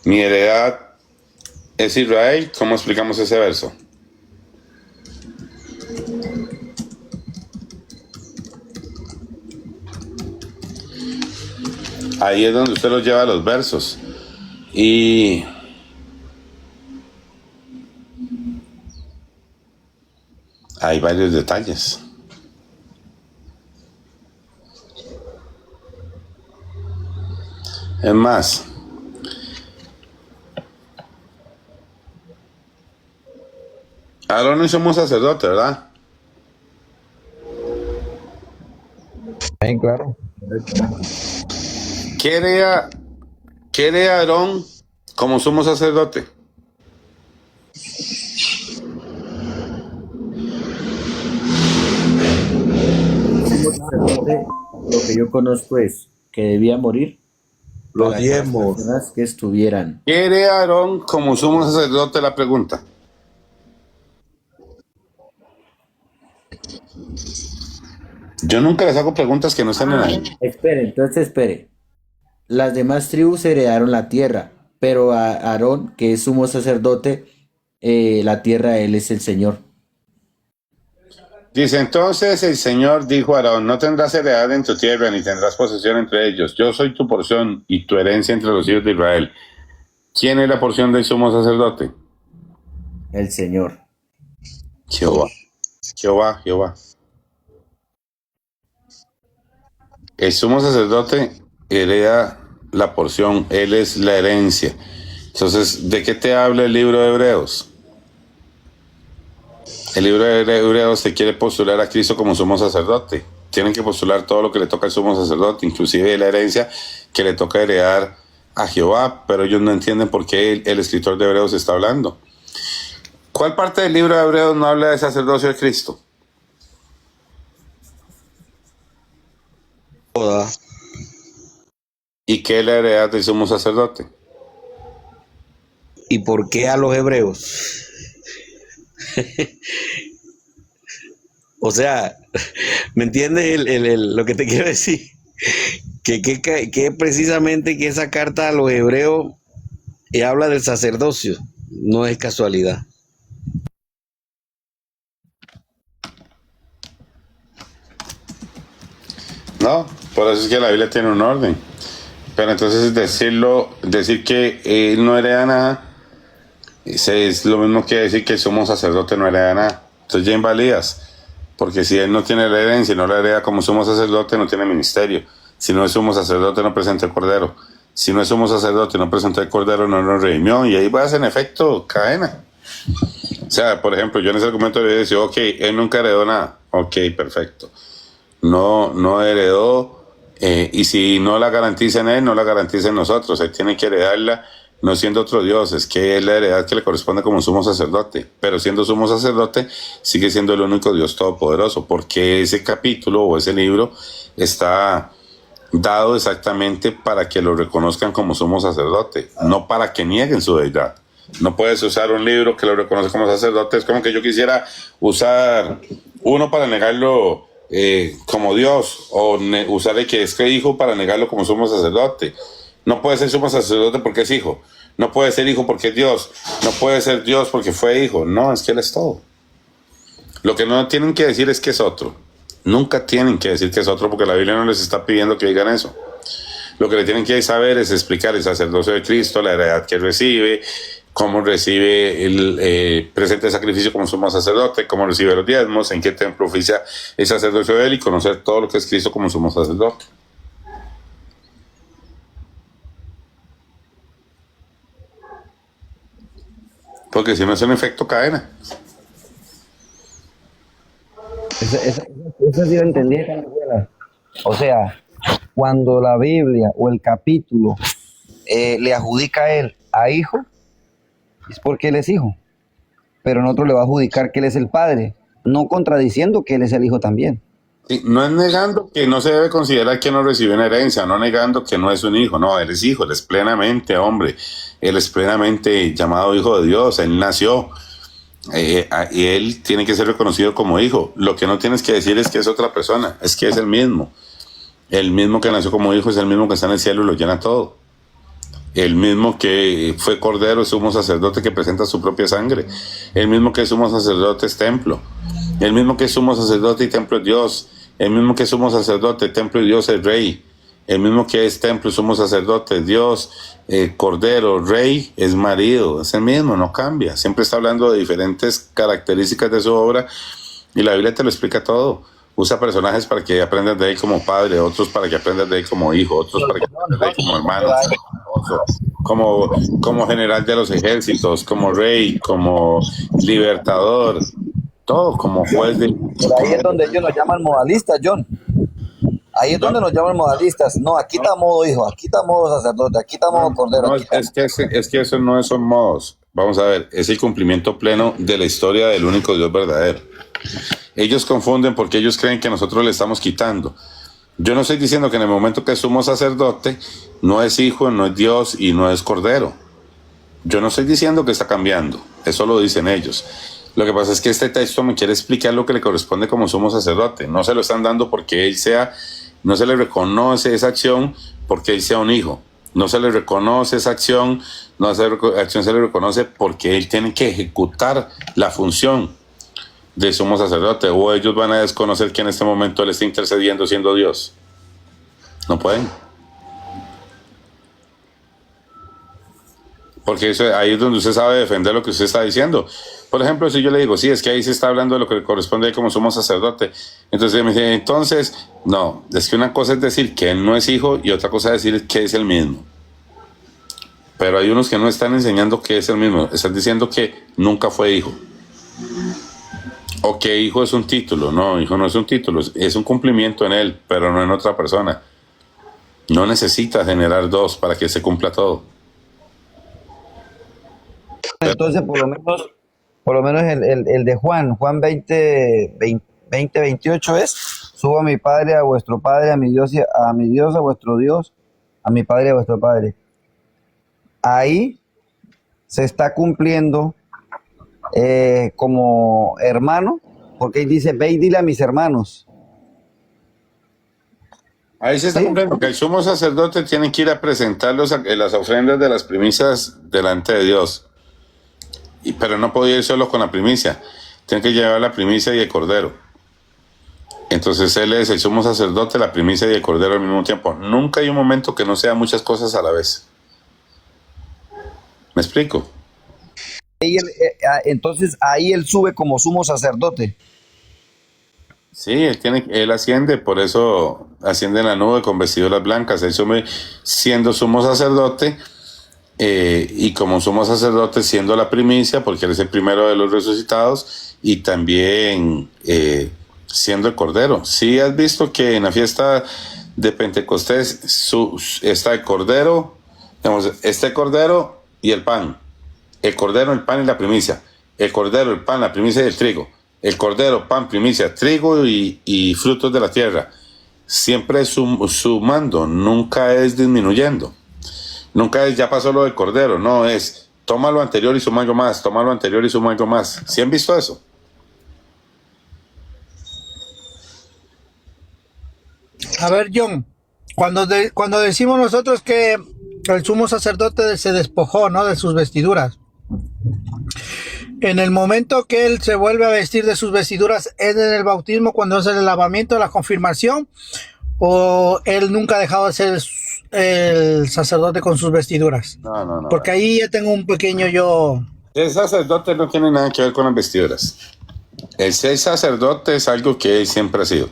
mi heredad es Israel, ¿cómo explicamos ese verso? Ahí es donde usted los lleva a los versos. Y hay varios detalles. Es más, Aarón es sumo sacerdote, ¿verdad? Sí, claro. ¿Qué haría Aarón como sumo sacerdote? Lo que yo conozco es que debía morir Los para diezmos. las personas que estuvieran. ¿Qué haría Aarón como sumo sacerdote? La pregunta. Yo nunca les hago preguntas que no están en ahí. Espere. Las demás tribus heredaron la tierra, pero a Aarón, que es sumo sacerdote, la tierra de él es el Señor. Dice, entonces el Señor dijo a Aarón, no tendrás heredad en tu tierra, ni tendrás posesión entre ellos. Yo soy tu porción y tu herencia entre los hijos de Israel. ¿Quién es la porción del sumo sacerdote? El Señor. Jehová. Jehová, Jehová. El sumo sacerdote hereda la porción, él es la herencia. Entonces, ¿de qué te habla el libro de Hebreos? El libro de Hebreos te quiere postular a Cristo como sumo sacerdote. Tienen que postular todo lo que le toca al sumo sacerdote, inclusive la herencia que le toca heredar a Jehová, pero ellos no entienden por qué el escritor de Hebreos está hablando. ¿Cuál parte del libro de Hebreos no habla de sacerdocio de Cristo? Toda. ¿Y qué es la heredad del sumo sacerdote? ¿Y por qué a los hebreos? O sea, ¿me entiendes lo que te quiero decir? Que precisamente que esa carta a los hebreos habla del sacerdocio, no es casualidad. No, por eso es que la Biblia tiene un orden. Pero entonces decir que él no hereda nada, es lo mismo que decir que el sumo sacerdote no hereda nada. Entonces ya invalidas, porque si él no tiene la herencia y no la hereda como sumo sacerdote, no tiene ministerio. Si no es sumo sacerdote, no presenta el cordero. Si no es sumo sacerdote, no presenta el cordero, no nos redimió. Y ahí vas en efecto cadena. O sea, por ejemplo, yo en ese argumento le decía, ok, él nunca heredó nada. Ok, perfecto. No heredó, y si no la garantiza en él, no la garantiza en nosotros. Él tiene que heredarla, no siendo otro Dios, es que es la heredad que le corresponde como sumo sacerdote, pero siendo sumo sacerdote sigue siendo el único Dios todopoderoso, porque ese capítulo o ese libro está dado exactamente para que lo reconozcan como sumo sacerdote, no para que nieguen su deidad. No puedes usar un libro que lo reconoce como sacerdote. Es como que yo quisiera usar uno para negarlo como Dios, o usar el que es que hijo para negarlo como sumo sacerdote. No puede ser sumo sacerdote porque es hijo, no puede ser hijo porque es Dios, no puede ser Dios porque fue hijo. No, es que él es todo. Lo que no tienen que decir es que es otro. Nunca tienen que decir que es otro, porque la Biblia no les está pidiendo que digan eso. Lo que le tienen que saber es explicar el sacerdocio de Cristo, la heredad que recibe, cómo recibe el presente sacrificio como sumo sacerdote, cómo recibe los diezmos, en qué templo oficia el sacerdocio de él, y conocer todo lo que es Cristo como sumo sacerdote. Porque si no es un efecto cadena. Eso sí lo entendí, Cantuela. O sea, cuando la Biblia o el capítulo le adjudica a él a hijo, es porque él es hijo, pero en otro le va a adjudicar que él es el padre, no contradiciendo que él es el hijo también. Sí, no es negando que no se debe considerar que no recibe una herencia, no negando que no es un hijo, no, él es hijo, él es plenamente hombre, él es plenamente llamado hijo de Dios, él nació, y él tiene que ser reconocido como hijo. Lo que no tienes que decir es que es otra persona, es que es el mismo que nació como hijo, es el mismo que está en el cielo y lo llena todo. El mismo que fue cordero, sumo sacerdote que presenta su propia sangre. El mismo que sumo sacerdote es templo. El mismo que sumo sacerdote y templo es Dios. El mismo que sumo sacerdote, templo y Dios es rey. El mismo que es templo, sumo sacerdote, Dios, cordero, rey, es marido. Es el mismo, no cambia. Siempre está hablando de diferentes características de su obra, y la Biblia te lo explica todo. Usa personajes para que aprendas de él como padre, otros para que aprendas de él como hijo, otros para que aprendas de él como hermano, como general de los ejércitos, como rey, como libertador, todo, como juez de... Pero ahí es donde ellos nos llaman modalistas, John. Ahí es donde nos llaman modalistas. No, aquí está modo hijo, aquí está modo sacerdote, aquí está modo cordero. No, es que eso no son modos. Vamos a ver, es el cumplimiento pleno de la historia del único Dios verdadero. Ellos confunden porque ellos creen que nosotros le estamos quitando. Yo no estoy diciendo que en el momento que es sumo sacerdote no es hijo, no es Dios y no es cordero. Yo no estoy diciendo que está cambiando. Eso lo dicen ellos. Lo que pasa es que este texto me quiere explicar lo que le corresponde como sumo sacerdote. No se lo están dando porque él sea, no se le reconoce esa acción porque él sea un hijo. No se le reconoce esa acción, no esa acción se le reconoce porque él tiene que ejecutar la función de sumo sacerdote, o ellos van a desconocer que en este momento él está intercediendo siendo Dios. No pueden. Porque eso, ahí es donde usted sabe defender lo que usted está diciendo. Por ejemplo, si yo le digo, sí, es que ahí se está hablando de lo que le corresponde como sumo sacerdote. Entonces me dice, entonces, no, es que una cosa es decir que él no es hijo y otra cosa es decir que es el mismo. Pero hay unos que no están enseñando que es el mismo, están diciendo que nunca fue hijo. O que hijo es un título. No, hijo no es un título, es un cumplimiento en él, pero no en otra persona. No necesita generar dos para que se cumpla todo. Entonces, por lo menos el de Juan 20, 28 es, subo a mi Padre, a vuestro Padre, a mi Dios, a vuestro Dios, a mi Padre, a vuestro Padre. Ahí se está cumpliendo como hermano, porque ahí dice, ve y dile a mis hermanos. Ahí se está ¿Sí? cumpliendo que el sumo sacerdote tiene que ir a presentar las ofrendas de las primicias delante de Dios. Pero no podía ir solo con la primicia, tiene que llevar la primicia y el cordero. Entonces él es el sumo sacerdote, la primicia y el cordero al mismo tiempo. Nunca hay un momento que no sea muchas cosas a la vez. ¿Me explico? Entonces ahí él sube como sumo sacerdote. Sí, él asciende, por eso asciende en la nube con vestiduras blancas. Él sube siendo sumo sacerdote, y como sumo sacerdote siendo la primicia, porque él es el primero de los resucitados, y también siendo el cordero. Sí, has visto que en la fiesta de Pentecostés está el cordero, digamos, está el cordero y el pan. El cordero, el pan y la primicia. El cordero, el pan, la primicia y el trigo. El cordero, pan, primicia, trigo y frutos de la tierra. Siempre es sumando, nunca es disminuyendo. Nunca es ya pasó lo del cordero, no, es toma lo anterior y suma algo más, toma lo anterior y suma algo más. ¿Sí han visto eso? A ver, John, cuando decimos nosotros que el sumo sacerdote se despojó, ¿no?, de sus vestiduras, en el momento que él se vuelve a vestir de sus vestiduras, ¿es en el bautismo cuando es el lavamiento, la confirmación? ¿O él nunca ha dejado de ser el sacerdote con sus vestiduras? No. Porque ahí ya tengo un pequeño yo... El sacerdote no tiene nada que ver con las vestiduras. El ser sacerdote es algo que él siempre ha sido.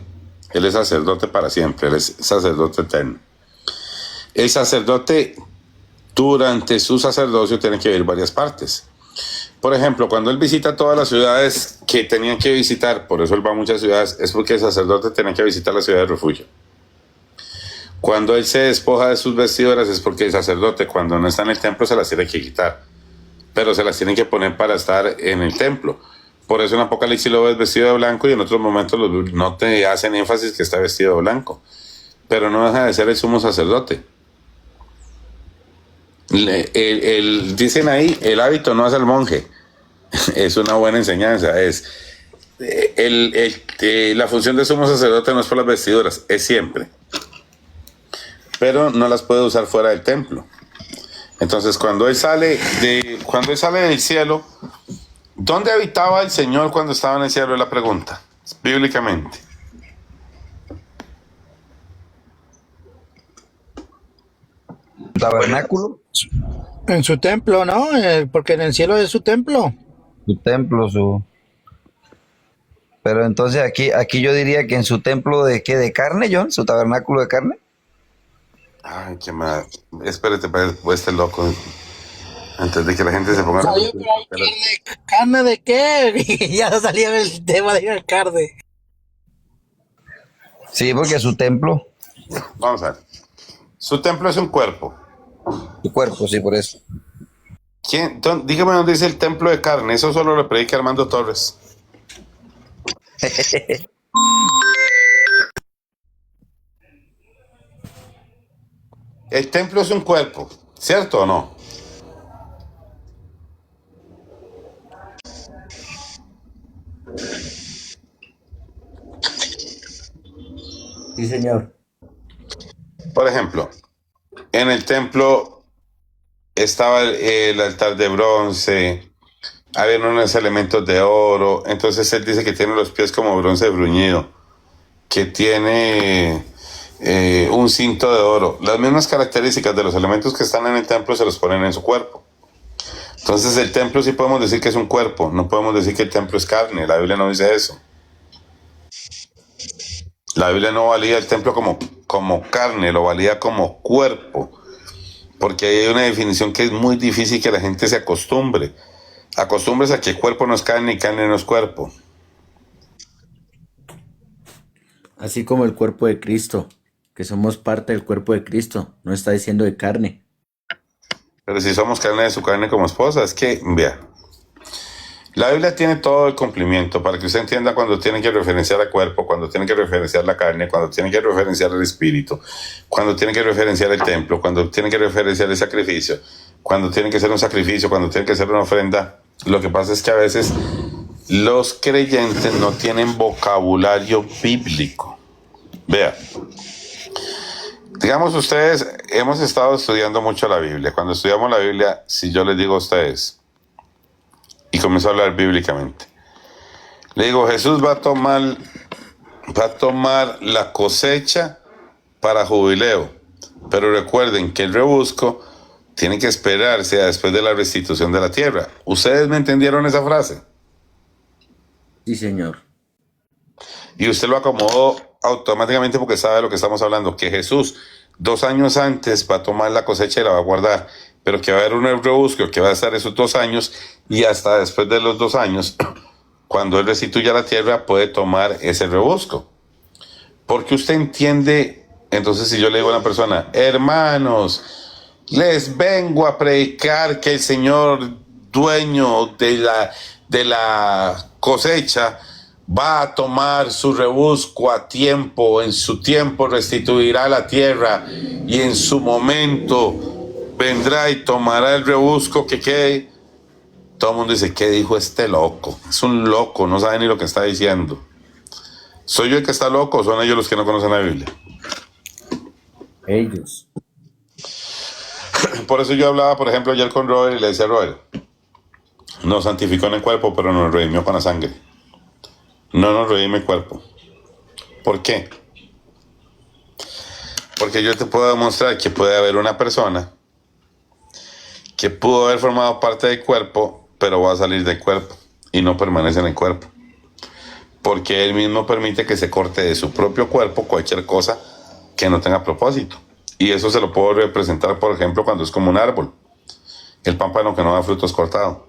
Él es sacerdote para siempre, él es sacerdote eterno. El sacerdote durante su sacerdocio tiene que ir varias partes. Por ejemplo, cuando él visita todas las ciudades que tenían que visitar, por eso él va a muchas ciudades, es porque el sacerdote tenía que visitar la ciudad de refugio. Cuando él se despoja de sus vestiduras es porque el sacerdote, cuando no está en el templo, se las tiene que quitar, pero se las tienen que poner para estar en el templo. Por eso en Apocalipsis lo ves vestido de blanco y en otros momentos no te hacen énfasis que está vestido de blanco, pero no deja de ser el sumo sacerdote. Dicen ahí, el hábito no hace al monje. Es una buena enseñanza. La función de sumo sacerdote no es por las vestiduras, es siempre, pero no las puede usar fuera del templo. Entonces cuando él sale del cielo, ¿dónde habitaba el Señor cuando estaba en el cielo? Es la pregunta, bíblicamente. Tabernáculo, En su templo, ¿no? Porque en el cielo es su templo. su templo, Pero entonces aquí yo diría que en su templo de qué, de carne, John, su tabernáculo de carne. Ay, qué mal. Espérate, pues este loco. Antes de que la gente se ponga... Salió por ahí ¿carne de qué? Ya salía el tema de carne. Sí, porque su templo, Vamos a ver. Su templo es un cuerpo. su cuerpo, sí, por eso. Dígame dónde dice el templo de carne. Eso solo lo predica Armando Torres. El templo es un cuerpo, ¿cierto o no? Sí, señor. Por ejemplo, en el templo estaba el altar de bronce, había unos elementos de oro, entonces él dice que tiene los pies como bronce bruñido, que tiene un cinto de oro. Las mismas características de los elementos que están en el templo se los ponen en su cuerpo. Entonces el templo sí podemos decir que es un cuerpo, no podemos decir que el templo es carne, la Biblia no dice eso. La Biblia no valía el templo como carne, lo valía como cuerpo, porque hay una definición que es muy difícil que la gente se acostumbre. Acostumbres a que cuerpo no es carne y carne no es cuerpo. Así como el cuerpo de Cristo, que somos parte del cuerpo de Cristo, no está diciendo de carne. Pero si somos carne de su carne como esposa, es que, vea, la Biblia tiene todo el cumplimiento para que usted entienda cuando tiene que referenciar al cuerpo, cuando tiene que referenciar la carne, cuando tiene que referenciar el espíritu, cuando tiene que referenciar el templo, cuando tiene que referenciar el sacrificio, cuando tiene que ser un sacrificio, cuando tiene que ser una ofrenda. Lo que pasa es que a veces los creyentes no tienen vocabulario bíblico. Vea, digamos ustedes, hemos estado estudiando mucho la Biblia. Cuando estudiamos la Biblia, si yo les digo a ustedes, y comienzo a hablar bíblicamente, le digo, Jesús va a tomar la cosecha para jubileo, pero recuerden que el rebusco tiene que esperarse a después de la restitución de la tierra. ¿Ustedes me entendieron esa frase? Sí, Señor. Y usted lo acomodó automáticamente porque sabe de lo que estamos hablando, que Jesús 2 años antes va a tomar la cosecha y la va a guardar, pero que va a haber un rebusco que va a estar esos 2 años, y hasta después de los 2 años, cuando Él restituya la tierra, puede tomar ese rebusco. Porque usted entiende, entonces si yo le digo a una persona, hermanos, les vengo a predicar que el Señor, dueño de la cosecha, va a tomar su rebusco a tiempo, en su tiempo restituirá la tierra y en su momento vendrá y tomará el rebusco que quede. Todo el mundo dice, ¿qué dijo este loco? Es un loco, no sabe ni lo que está diciendo. ¿Soy yo el que está loco o son ellos los que no conocen la Biblia? Ellos. Por eso yo hablaba, por ejemplo, ayer con Robert y le decía a Robert, nos santificó en el cuerpo, pero nos redimió con la sangre. No nos redime el cuerpo. ¿Por qué? Porque yo te puedo demostrar que puede haber una persona que pudo haber formado parte del cuerpo, pero va a salir del cuerpo y no permanece en el cuerpo. Porque Él mismo permite que se corte de su propio cuerpo cualquier cosa que no tenga propósito. Y eso se lo puedo representar, por ejemplo, cuando es como un árbol. El pámpano que no da frutos cortado.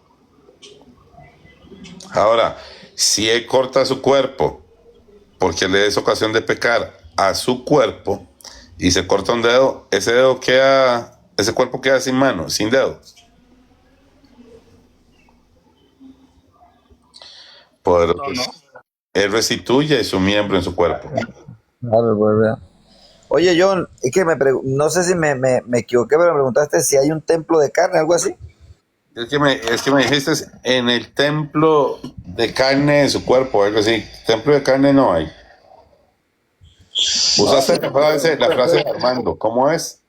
Ahora, si Él corta su cuerpo porque le es ocasión de pecar a su cuerpo y se corta un dedo, ese cuerpo queda sin mano, sin dedo. Poderoso. No. Él restituye su miembro en su cuerpo. Claro, pues, vea. Oye, John, es que no sé si me equivoqué, pero me preguntaste si hay un templo de carne, algo así. Es que me dijiste en el templo de carne de su cuerpo, algo así. Templo de carne no hay. Usaste la frase de Armando, ¿cómo es?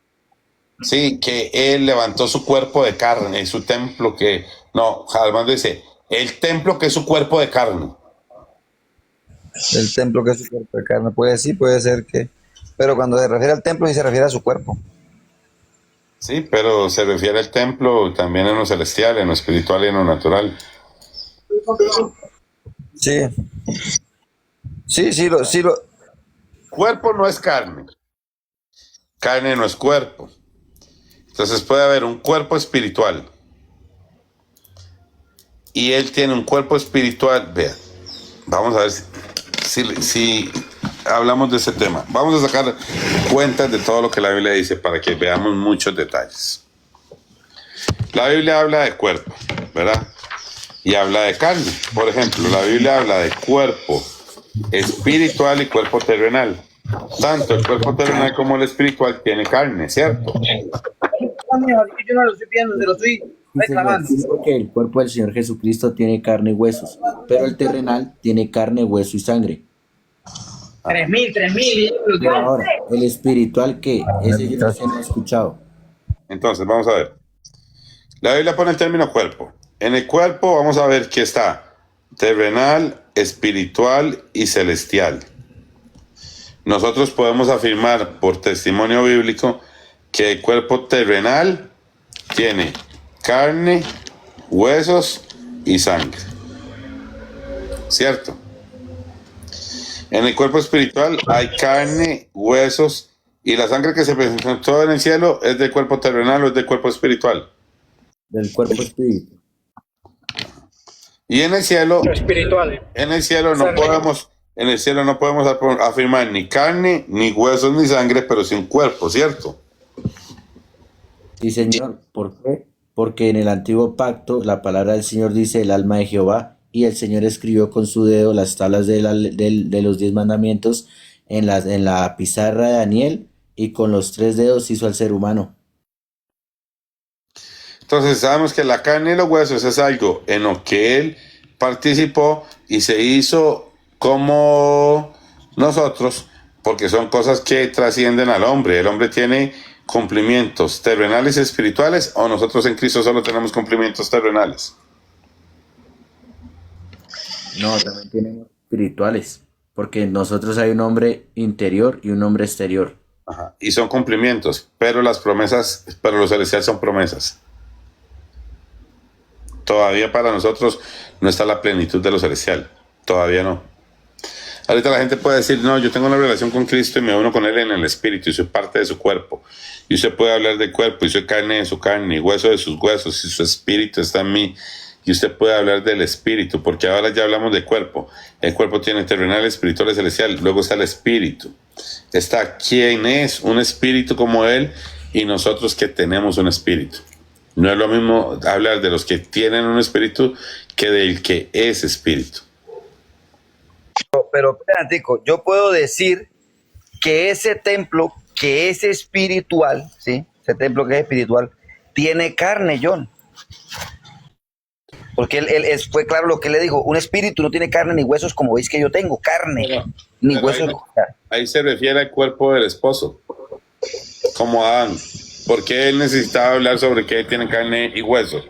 Sí, que él levantó su cuerpo de carne, su templo que... No, Armando dice, el templo que es su cuerpo de carne. El templo que es su cuerpo de carne, puede ser que... Pero cuando se refiere al templo, sí se refiere a su cuerpo. Sí, pero se refiere al templo también en lo celestial, en lo espiritual y en lo natural. Sí. Sí. Cuerpo no es carne. Carne no es cuerpo. Entonces puede haber un cuerpo espiritual. Y Él tiene un cuerpo espiritual. Vea, vamos a ver si hablamos de ese tema. Vamos a sacar cuentas de todo lo que la Biblia dice para que veamos muchos detalles. La Biblia habla de cuerpo, ¿verdad? Y habla de carne. Por ejemplo, la Biblia habla de cuerpo espiritual y cuerpo terrenal. Tanto el cuerpo terrenal como el espiritual tiene carne, ¿cierto? Yo no lo estoy pidiendo, se lo estoy reclamando. Porque el cuerpo del Señor Jesucristo tiene carne y huesos, pero el terrenal tiene carne, hueso y sangre. 3.000. Pero ahora, el espiritual, que ese yo no se lo he escuchado. Entonces, vamos a ver. La Biblia pone el término cuerpo. En el cuerpo vamos a ver que está terrenal, espiritual y celestial. Nosotros podemos afirmar por testimonio bíblico que el cuerpo terrenal tiene carne, huesos y sangre. ¿Cierto? En el cuerpo espiritual hay carne, huesos y la sangre que se presentó en el cielo es del cuerpo terrenal o es del cuerpo espiritual. Del cuerpo espíritu. Y en el cielo, Espiritual. en el cielo no Sangre. podemos, en el cielo no podemos afirmar ni carne, ni huesos, ni sangre, pero sí un cuerpo, ¿cierto? Sí, Señor. ¿Por qué? Porque en el antiguo pacto la palabra del Señor dice el alma de Jehová, y el Señor escribió con su dedo las tablas de los 10 mandamientos en la pizarra de Daniel, y con los 3 dedos hizo al ser humano. Entonces sabemos que la carne y los huesos es algo en lo que él participó y se hizo como nosotros, porque son cosas que trascienden al hombre. El hombre tiene cumplimientos terrenales y espirituales, o nosotros en Cristo solo tenemos cumplimientos terrenales. No, también tenemos espirituales, porque nosotros hay un hombre interior y un hombre exterior. Ajá. Y son cumplimientos, pero las promesas, pero los celestiales son promesas. Todavía para nosotros no está la plenitud de lo celestial. Todavía no. Ahorita la gente puede decir, no, yo tengo una relación con Cristo y me uno con Él en el Espíritu y soy parte de su cuerpo. Y usted puede hablar del cuerpo y soy carne de su carne y hueso de sus huesos y su espíritu está en mí. Y usted puede hablar del espíritu, porque ahora ya hablamos de cuerpo. El cuerpo tiene terrenal, espiritual y celestial. Luego está el espíritu. Está quien es un espíritu como Él y nosotros que tenemos un espíritu. No es lo mismo hablar de los que tienen un espíritu que del que es espíritu. Pero espérate, yo puedo decir que ese templo que es espiritual, ¿sí? Ese templo que es espiritual, tiene carne, John. Porque fue claro lo que le dijo, un espíritu no tiene carne ni huesos como veis que yo tengo, carne, ni Pero huesos. ahí se refiere al cuerpo del esposo, como Adán. ¿Por qué él necesitaba hablar sobre que él tiene carne y huesos?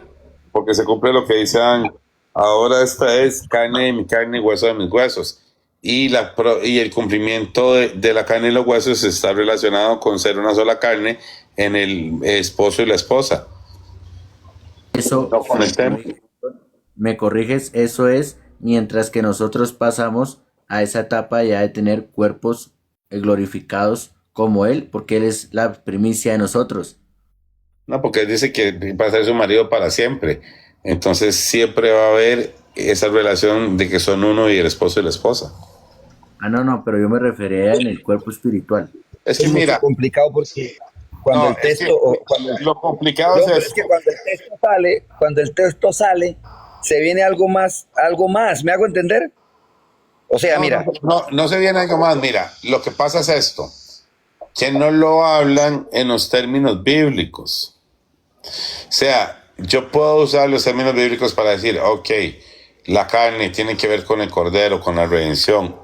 Porque se cumple lo que dice Adán. Ahora esta es carne de mi carne y hueso de mis huesos. Y el cumplimiento de la carne y los huesos está relacionado con ser una sola carne en el esposo y la esposa. Eso, No con el templo. me corriges, eso es mientras que nosotros pasamos a esa etapa ya de tener cuerpos glorificados como Él, porque Él es la primicia de nosotros. No, porque él dice que va a ser su marido para siempre. Entonces siempre va a haber esa relación de que son uno y el esposo y la esposa. Ah, no, pero yo me refería en el cuerpo espiritual. Es que Es mira, complicado porque cuando no, el texto, lo complicado no, pero es es que cuando el texto sale, se viene algo más, ¿me hago entender? O sea, mira, no se viene algo más. Mira, lo que pasa es esto, que no lo hablan en los términos bíblicos. O sea, yo puedo usar los términos bíblicos para decir, ok, la carne tiene que ver con el cordero, con la redención.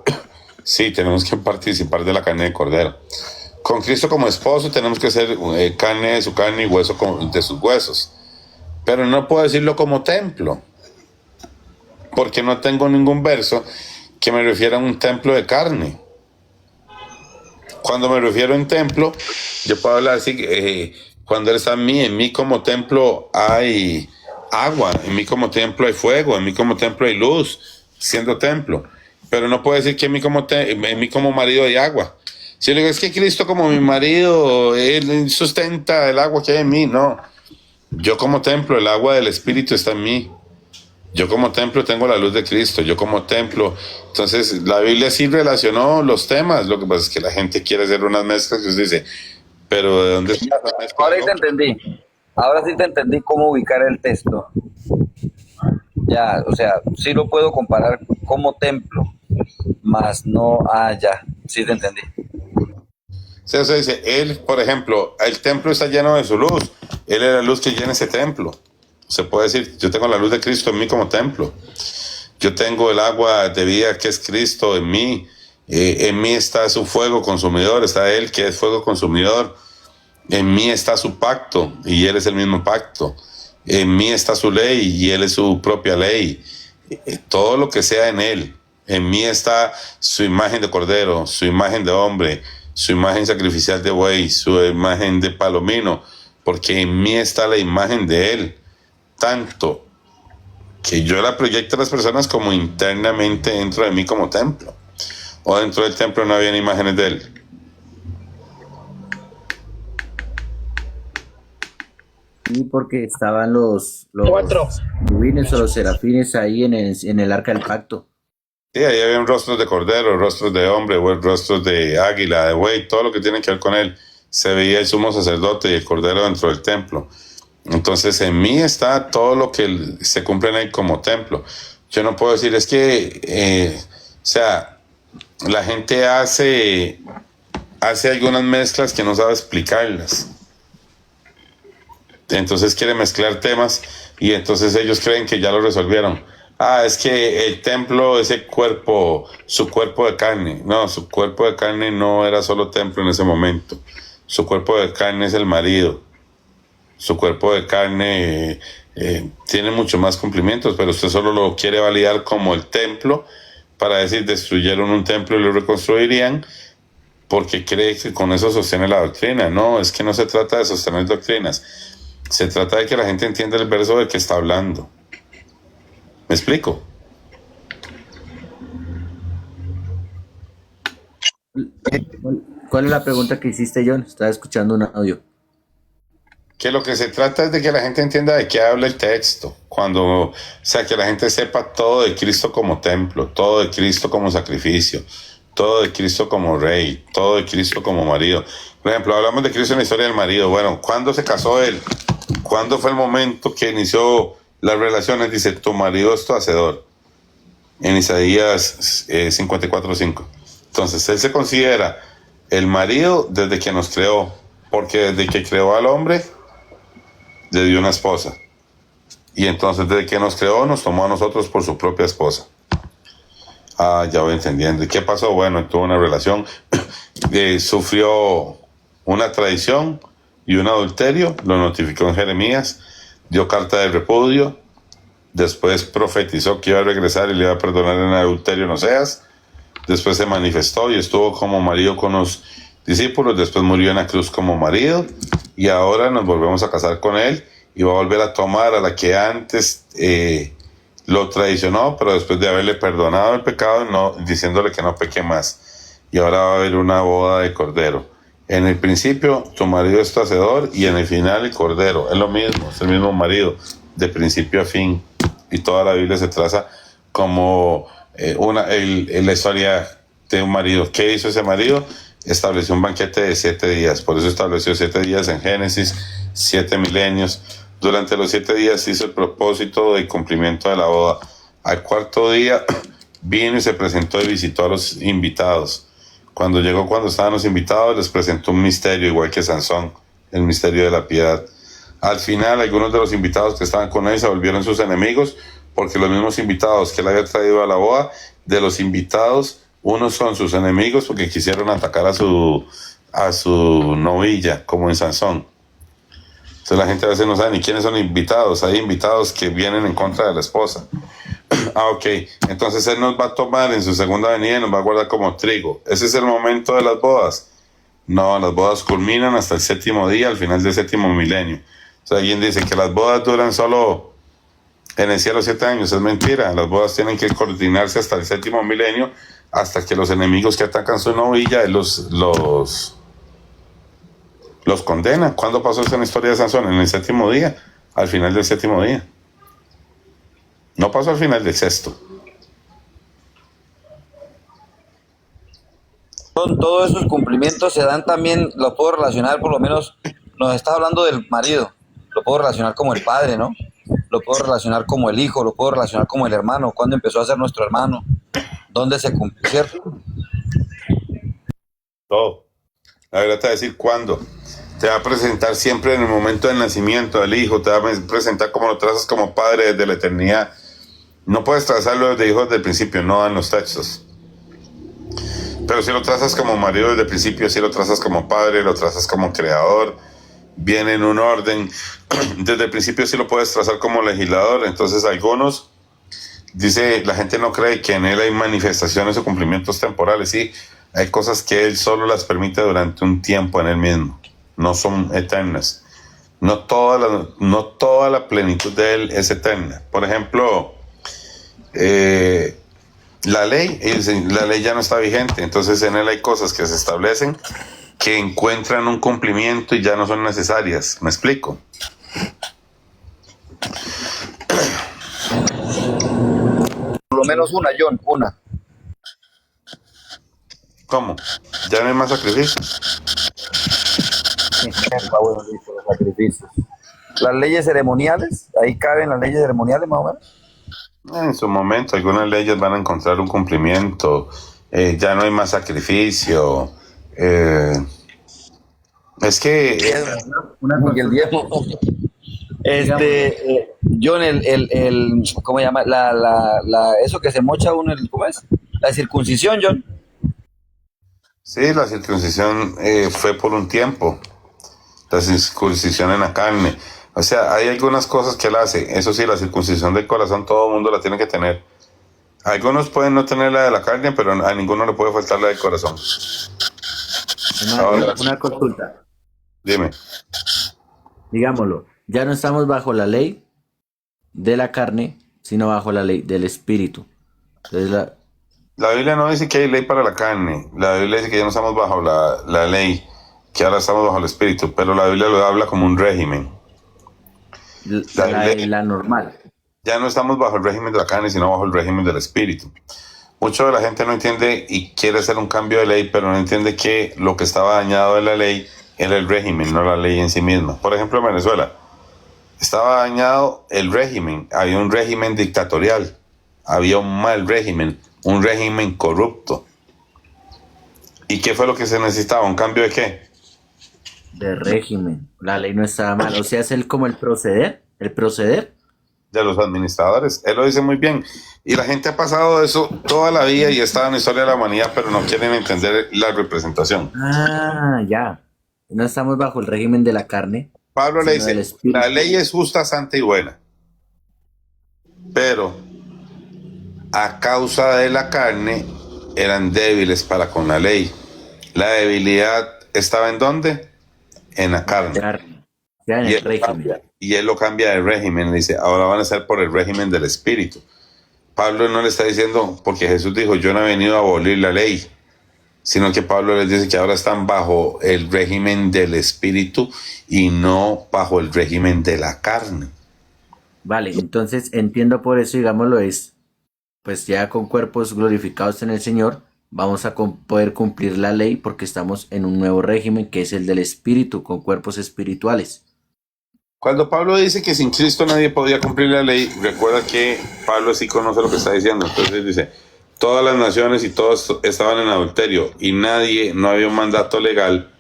Sí, tenemos que participar de la carne del cordero. Con Cristo como esposo tenemos que ser carne de su carne y hueso de sus huesos. Pero no puedo decirlo como templo, porque no tengo ningún verso que me refiera a un templo de carne. Cuando me refiero a un templo, yo puedo hablar así, cuando Él está en mí como templo hay agua, en mí como templo hay fuego, en mí como templo hay luz, siendo templo. Pero no puedo decir que en mí como marido hay agua. Si yo le digo, es que Cristo como mi marido, Él sustenta el agua que hay en mí, no. Yo como templo, el agua del Espíritu está en mí. Yo como templo tengo la luz de Cristo, yo como templo. Entonces, la Biblia sí relacionó los temas. Lo que pasa es que la gente quiere hacer unas mezclas que usted dice, pero ¿de dónde está la mezcla? ahora sí te entendí. Ahora sí te entendí cómo ubicar el texto. Ya, o sea, sí lo puedo comparar como templo, más no, ya, sí te entendí. O sea, dice, Él, por ejemplo, el templo está lleno de su luz. Él es la luz que llena ese templo. Se puede decir, yo tengo la luz de Cristo en mí como templo. Yo tengo el agua de vida que es Cristo en mí. En mí está su fuego consumidor, está Él que es fuego consumidor. En mí está su pacto y Él es el mismo pacto. En mí está su ley y Él es su propia ley. Todo lo que sea en Él. En mí está su imagen de cordero, su imagen de hombre, su imagen sacrificial de buey, su imagen de palomino, porque en mí está la imagen de Él. Tanto que yo la proyecto a las personas como internamente dentro de mí como templo. O dentro del templo no habían imágenes de Él. Sí, porque estaban los 4. querubines o los serafines ahí en el arca del pacto. Sí, ahí habían rostros de cordero, rostros de hombre, rostros de águila, de buey, todo lo que tiene que ver con Él. Se veía el sumo sacerdote y el cordero dentro del templo. Entonces en mí está todo lo que se cumple en Él como templo. Yo no puedo decir, es que, o sea, la gente hace algunas mezclas que no sabe explicarlas. Entonces quiere mezclar temas y entonces ellos creen que ya lo resolvieron. Es que el templo, ese cuerpo, su cuerpo de carne. No, su cuerpo de carne no era solo templo en ese momento. Su cuerpo de carne es el marido. Su cuerpo de carne tiene mucho más cumplimientos, pero usted solo lo quiere validar como el templo para decir, destruyeron un templo y lo reconstruirían porque cree que con eso sostiene la doctrina. No, es que no se trata de sostener doctrinas. Se trata de que la gente entienda el verso del que está hablando. ¿Me explico? ¿Cuál es la pregunta que hiciste, John? Estaba escuchando un audio. Que lo que se trata es de que la gente entienda de qué habla el texto. O sea, que la gente sepa todo de Cristo como templo, todo de Cristo como sacrificio, todo de Cristo como rey, todo de Cristo como marido. Por ejemplo, hablamos de Cristo en la historia del marido. Bueno, ¿cuándo se casó él? ¿Cuándo fue el momento que inició las relaciones? Dice, tu marido es tu hacedor. En Isaías 54:5. Entonces, él se considera el marido desde que nos creó, porque desde que creó al hombre, le dio una esposa. Y entonces, desde que nos creó, nos tomó a nosotros por su propia esposa. Ya voy entendiendo. ¿Y qué pasó? Bueno, tuvo una relación, sufrió una traición y un adulterio, lo notificó en Jeremías, dio carta de repudio, después profetizó que iba a regresar y le iba a perdonar en adulterio en Oseas, después se manifestó y estuvo como marido con los discípulos, después murió en la cruz como marido y ahora nos volvemos a casar con él y va a volver a tomar a la que antes lo traicionó, pero después de haberle perdonado el pecado, no, diciéndole que no peque más. Y ahora va a haber una boda de cordero. En el principio, tu marido es tu hacedor, y en el final, el cordero. Es lo mismo, es el mismo marido, de principio a fin. Y toda la Biblia se traza como la historia de un marido. ¿Qué hizo ese marido? Estableció un banquete de 7 días. Por eso estableció 7 días en Génesis, 7 milenios. Durante los 7 días hizo el propósito del cumplimiento de la boda. Al cuarto día vino y se presentó y visitó a los invitados. Cuando estaban los invitados, les presentó un misterio, igual que Sansón, el misterio de la piedad. Al final, algunos de los invitados que estaban con él se volvieron sus enemigos, porque los mismos invitados que él había traído a la boda, de los invitados, unos son sus enemigos porque quisieron atacar a su novilla, como en Sansón. Entonces la gente a veces no sabe ni quiénes son invitados. Hay invitados que vienen en contra de la esposa. Ok. Entonces él nos va a tomar en su segunda venida y nos va a guardar como trigo. ¿Ese es el momento de las bodas? No, las bodas culminan hasta el 7º día, al final del 7º milenio. O sea, alguien dice que las bodas duran solo en el cielo 7 años. Es mentira. Las bodas tienen que coordinarse hasta el 7º milenio, hasta que los enemigos que atacan su novilla los condena. ¿Cuándo pasó eso en la historia de Sansón? En el 7º día, al final del 7º día. No pasó al final del 6º. Todos esos cumplimientos se dan también, lo puedo relacionar, por lo menos, nos está hablando del marido, lo puedo relacionar como el padre, ¿no? Lo puedo relacionar como el hijo, lo puedo relacionar como el hermano, cuando empezó a ser nuestro hermano, dónde se cumplió, ¿cierto? Todo. La verdad te va a decir cuándo. Te va a presentar siempre en el momento del nacimiento del hijo, te va a presentar como lo trazas como padre desde la eternidad. No puedes trazarlo desde hijo desde el principio, no dan los textos. Pero si lo trazas como marido desde el principio, si lo trazas como padre, lo trazas como creador, viene en un orden. Desde el principio sí lo puedes trazar como legislador. Entonces algunos, dice, la gente no cree que en él hay manifestaciones o cumplimientos temporales. Sí, hay cosas que él solo las permite durante un tiempo en él mismo. No son eternas. No toda la plenitud de él es eterna. Por ejemplo, la ley ya no está vigente. Entonces en él hay cosas que se establecen que encuentran un cumplimiento y ya no son necesarias. ¿Me explico? Por lo menos una, John, una. ¿Cómo? ¿Ya no hay más sacrificios? Bueno, listo, los sacrificios. Las leyes ceremoniales, ahí caben las leyes ceremoniales más o menos. En su momento, algunas leyes van a encontrar un cumplimiento. Ya no hay más sacrificio. Es que Y el diezmo. John, ¿cómo se llama? Eso que se mocha uno, ¿cómo es? La circuncisión, John. sí, la circuncisión fue por un tiempo. La circuncisión en la carne. O sea, hay algunas cosas que él hace. Eso sí, la circuncisión del corazón todo el mundo la tiene que tener. Algunos pueden no tener la de la carne, pero a ninguno le puede faltar la del corazón. Ahora, Una consulta. dime. Digámoslo, ya no estamos bajo la ley de la carne, sino bajo la ley del espíritu. Entonces, La Biblia no dice que hay ley para la carne. La Biblia dice que ya no estamos bajo la ley, que ahora estamos bajo el espíritu. Pero la Biblia lo habla como un régimen. la normal. Ya no estamos bajo el régimen de la carne, sino bajo el régimen del espíritu. Mucha de la gente no entiende y quiere hacer un cambio de ley, pero no entiende que lo que estaba dañado de la ley era el régimen, no la ley en sí misma. Por ejemplo, en Venezuela estaba dañado el régimen. Había un régimen dictatorial, había un mal régimen, un régimen corrupto. ¿Y qué fue lo que se necesitaba? ¿Un cambio de qué? De régimen. La ley no estaba mal. O sea, es como el proceder. El proceder. De los administradores. Él lo dice muy bien. Y la gente ha pasado eso toda la vida y está en la historia de la humanidad, pero no quieren entender la representación. Ah, ya. No estamos bajo el régimen de la carne. Pablo le sino del dice, espíritu. la ley es justa, santa y buena, pero a causa de la carne eran débiles para con la ley. La debilidad estaba ¿en dónde? En la carne. Carne. Ya en Y el él, régimen. y él lo cambia de régimen, le dice, ahora van a ser por el régimen del espíritu. Pablo no le está diciendo, porque Jesús dijo, yo no he venido a abolir la ley, sino que Pablo les dice que ahora están bajo el régimen del espíritu y no bajo el régimen de la carne. Vale, entonces entiendo por eso, digámoslo, es, pues ya con cuerpos glorificados en el Señor, vamos a poder cumplir la ley porque estamos en un nuevo régimen que es el del espíritu, con cuerpos espirituales. Cuando Pablo dice que sin Cristo nadie podía cumplir la ley, recuerda que Pablo sí conoce lo que está diciendo. Entonces dice, todas las naciones y todos estaban en adulterio y no había un mandato legal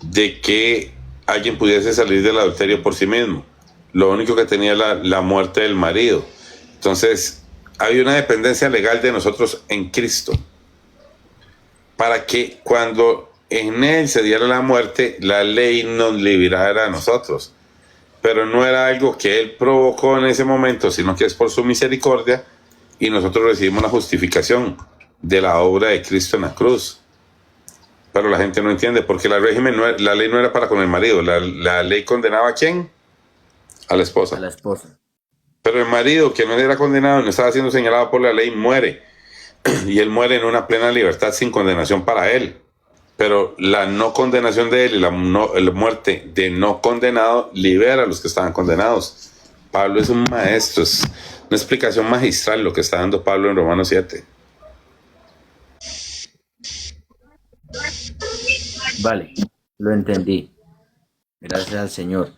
de que alguien pudiese salir del adulterio por sí mismo. Lo único que tenía era la muerte del marido. Entonces, había una dependencia legal de nosotros en Cristo para que cuando en él se diera la muerte, la ley nos liberara a nosotros. Pero no era algo que él provocó en ese momento, sino que es por su misericordia y nosotros recibimos la justificación de la obra de Cristo en la cruz. Pero la gente no entiende, porque la ley no era para con el marido, la ley condenaba ¿a quién? A la esposa. A la esposa. Pero el marido que no era condenado, no estaba siendo señalado por la ley, muere. Y él muere en una plena libertad sin condenación para él. Pero la no condenación de él y la muerte de no condenado libera a los que estaban condenados. Pablo es un maestro, es una explicación magistral lo que está dando Pablo en Romanos 7. Vale, lo entendí. Gracias al Señor.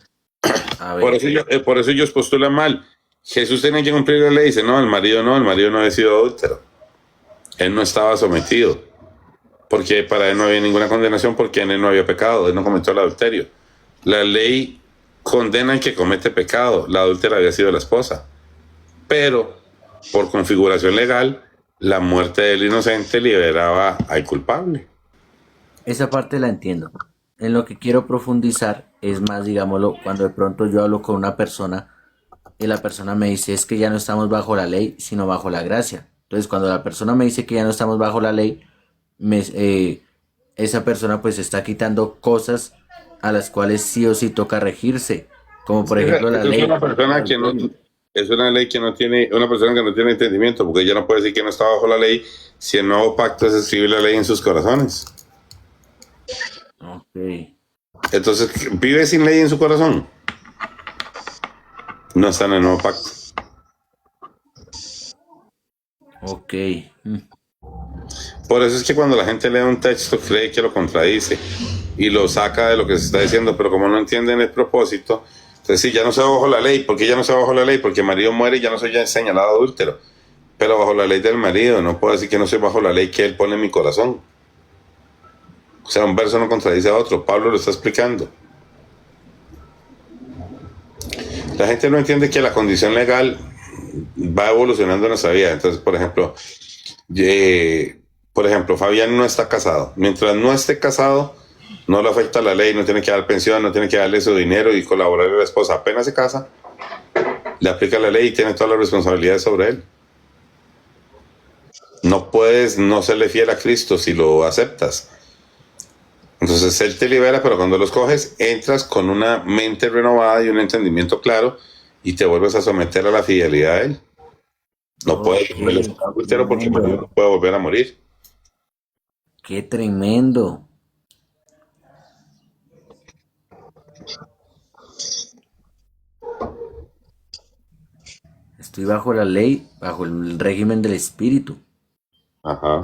A ver. Por eso ellos postulan mal. Jesús tenía que cumplir la ley. Dice, no, el marido no había sido adúltero. Él no estaba sometido. Porque para él no había ninguna condenación, porque en él no había pecado, él no cometió el adulterio. La ley condena al que comete pecado, la adúltera había sido la esposa. Pero, por configuración legal, la muerte del inocente liberaba al culpable. Esa parte la entiendo. en lo que quiero profundizar es más, digámoslo, cuando de pronto yo hablo con una persona y la persona me dice es que ya no estamos bajo la ley, sino bajo la gracia. Entonces, cuando la persona me dice que ya no estamos bajo la ley, esa persona pues está quitando cosas a las cuales sí o sí toca regirse, como por ejemplo la Eso es ley. una persona que no, es una ley que no tiene, una persona que no tiene entendimiento, porque ella no puede decir que no está bajo la ley si el nuevo pacto es escribir la ley en sus corazones. Ok, Entonces, vive sin ley en su corazón. No está en el nuevo pacto. ok. Por eso es que cuando la gente lee un texto cree que lo contradice y lo saca de lo que se está diciendo, pero como no entienden el propósito, entonces sí, ya no se va bajo la ley. ¿Por qué ya no se va bajo la ley? Porque el marido muere y ya no soy ya señalado adúltero. Pero bajo la ley del marido, no puedo decir que no soy bajo la ley que él pone en mi corazón. O sea, un verso no contradice a otro. Pablo lo está explicando. La gente no entiende que la condición legal va evolucionando en nuestra vida. Entonces, por ejemplo, Fabián no está casado. Mientras no esté casado, no le afecta la ley, no tiene que dar pensión, no tiene que darle su dinero y colaborarle a la esposa. Apenas se casa, le aplica la ley y tiene todas las responsabilidades sobre él. No puedes no serle fiel a Cristo si lo aceptas. Entonces Él te libera, pero cuando los coges, entras con una mente renovada y un entendimiento claro y te vuelves a someter a la fidelidad a Él. No puedes volver a estar adúltero porque el marido no puede volver a morir. Qué tremendo. Estoy bajo la ley, bajo el régimen del espíritu. Ajá.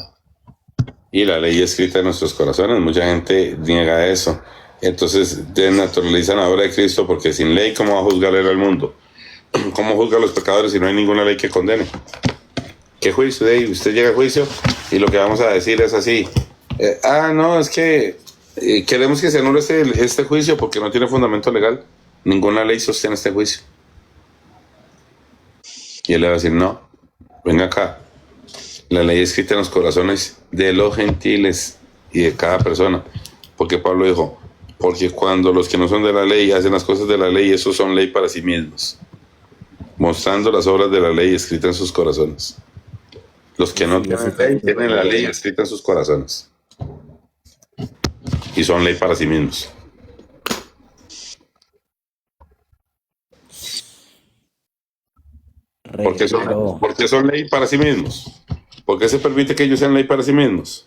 Y la ley escrita en nuestros corazones, mucha gente niega eso. Entonces desnaturalizan la obra de Cristo porque sin ley, ¿cómo va a juzgar él al mundo? ¿Cómo juzga a los pecadores si no hay ninguna ley que condene? ¿Qué juicio? Usted llega a juicio y lo que vamos a decir es así. No, es que queremos que se anule este juicio porque no tiene fundamento legal. Ninguna ley sostiene este juicio. Y él le va a decir, no, venga acá. La ley escrita en los corazones de los gentiles y de cada persona. Porque Pablo dijo, porque cuando los que no son de la ley hacen las cosas de la ley, esos son ley para sí mismos, mostrando las obras de la ley escritas en sus corazones. Los que no tienen ley tienen la ley escrita en sus corazones y son ley para sí mismos. ¿Por qué son ley para sí mismos? ¿Por qué se permite que ellos sean ley para sí mismos?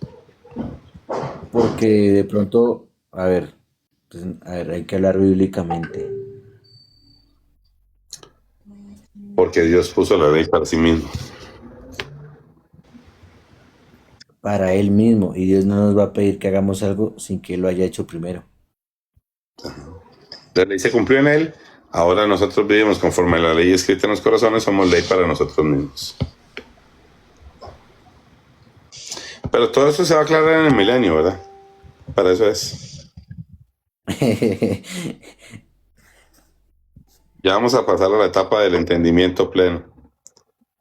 Porque de pronto, pues, hay que hablar bíblicamente. Porque Dios puso la ley para sí mismo. Para Él mismo. Y Dios no nos va a pedir que hagamos algo sin que Él lo haya hecho primero. La ley se cumplió en Él. Ahora nosotros vivimos conforme a la ley escrita en los corazones. Somos ley para nosotros mismos. Pero todo esto se va a aclarar en el milenio, ¿verdad? Para eso es. Ya vamos a pasar a la etapa del entendimiento pleno.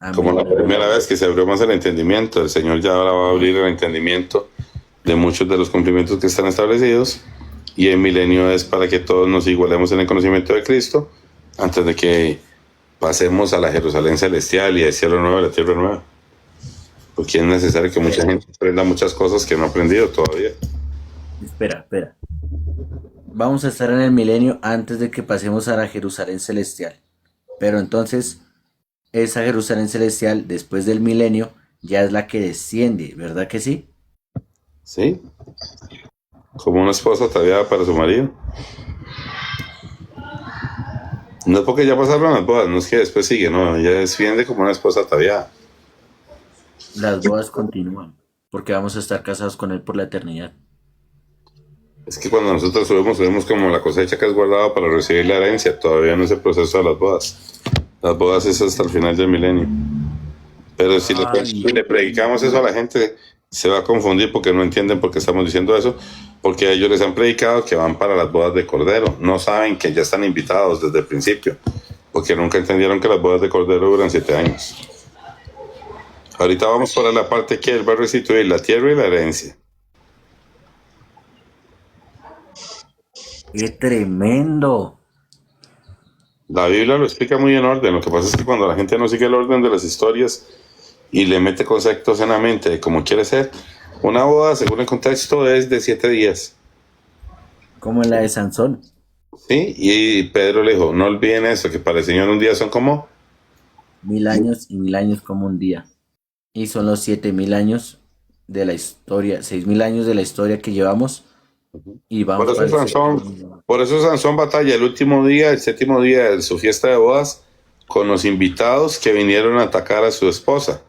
Amén. Como la primera vez que se abrió más el entendimiento, el Señor ya ahora va a abrir el entendimiento de muchos de los cumplimientos que están establecidos, y el milenio es para que todos nos igualemos en el conocimiento de Cristo antes de que pasemos a la Jerusalén celestial y al cielo nuevo y la tierra nueva. Porque es necesario que mucha gente aprenda muchas cosas que no ha aprendido todavía. Espera. Vamos a estar en el milenio antes de que pasemos a la Jerusalén celestial. Pero entonces, esa Jerusalén celestial, después del milenio, ya es la que desciende, ¿verdad que sí? Sí. Como una esposa ataviada para su marido. No es porque ya pasaron las bodas, no es que después sigue, no, ella desciende como una esposa ataviada. Las bodas continúan, porque vamos a estar casados con Él por la eternidad. Es que cuando nosotros subimos como la cosecha que es guardada para recibir la herencia, todavía no es el proceso de las bodas. Las bodas es hasta el final del milenio. Pero si le predicamos eso a la gente, se va a confundir porque no entienden por qué estamos diciendo eso, porque ellos les han predicado que van para las bodas de Cordero. No saben que ya están invitados desde el principio, porque nunca entendieron que las bodas de Cordero duran 7 años. Ahorita vamos para la parte que Él va a restituir la tierra y la herencia. ¡Qué tremendo! La Biblia lo explica muy en orden. Lo que pasa es que cuando la gente no sigue el orden de las historias y le mete conceptos en la mente de cómo quiere ser, una boda, según el contexto, es de 7 días. Como en la de Sansón. ¿Sí? Y Pedro le dijo, no olviden eso, que para el Señor un día son como... 1000 años y 1000 años como un día. Y son los 7000 años de la historia, 6000 años de la historia que llevamos y Por vamos eso para el Sansón, por eso Sansón batalla el último día, el séptimo día de su fiesta de bodas, con los invitados que vinieron a atacar a su esposa.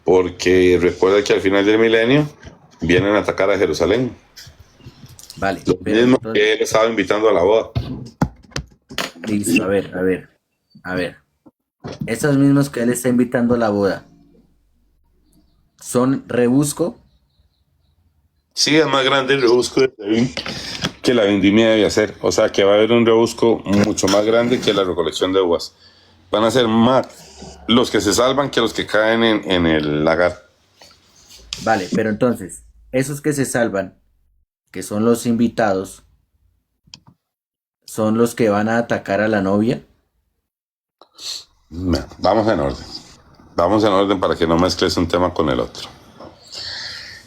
Porque recuerda que al final del milenio vienen a atacar a Jerusalén. Vale, Lo pero mismo entonces, que él estaba invitando a la boda. listo, a ver. Esos mismos que él está invitando a la boda, ¿son rebusco? Sí, es más grande el rebusco de David que la vendimia debe hacer. O sea que va a haber un rebusco mucho más grande que la recolección de uvas. Van a ser más los que se salvan que los que caen en el lagar. Vale, pero entonces, esos que se salvan, que son los invitados, son los que van a atacar a la novia. Bueno, vamos en orden. Vamos en orden para que no mezcles un tema con el otro.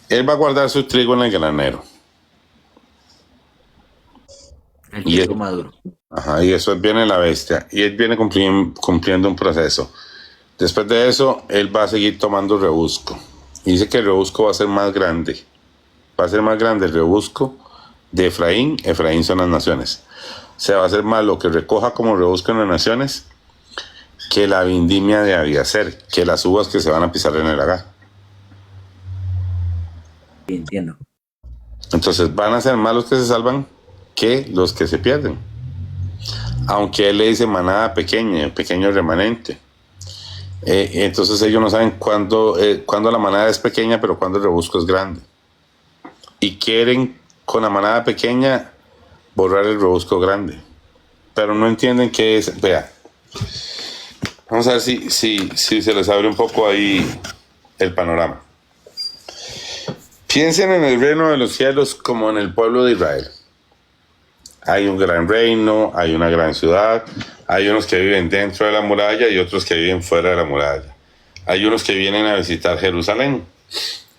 Él va a guardar su trigo en el granero. El Y, trigo maduro. ajá, y eso viene la bestia. Y él viene cumpliendo un proceso. Después de eso, él va a seguir tomando rebusco. Y dice que el rebusco va a ser más grande. Va a ser más grande el rebusco de Efraín. Efraín son las naciones. O sea, va a ser más lo que recoja como rebusco en las naciones que la vendimia de Abiaser, que las uvas que se van a pisar en el lagar. Entiendo. Entonces van a ser más los que se salvan que los que se pierden. Aunque él le dice manada pequeña, pequeño remanente. Entonces ellos no saben cuándo la manada es pequeña, pero cuándo el rebusco es grande. Y quieren con la manada pequeña borrar el rebusco grande. Pero no entienden qué es. Vea, vamos a ver si se les abre un poco ahí el panorama. Piensen en el reino de los cielos como en el pueblo de Israel. Hay un gran reino, hay una gran ciudad, hay unos que viven dentro de la muralla y otros que viven fuera de la muralla. Hay unos que vienen a visitar Jerusalén.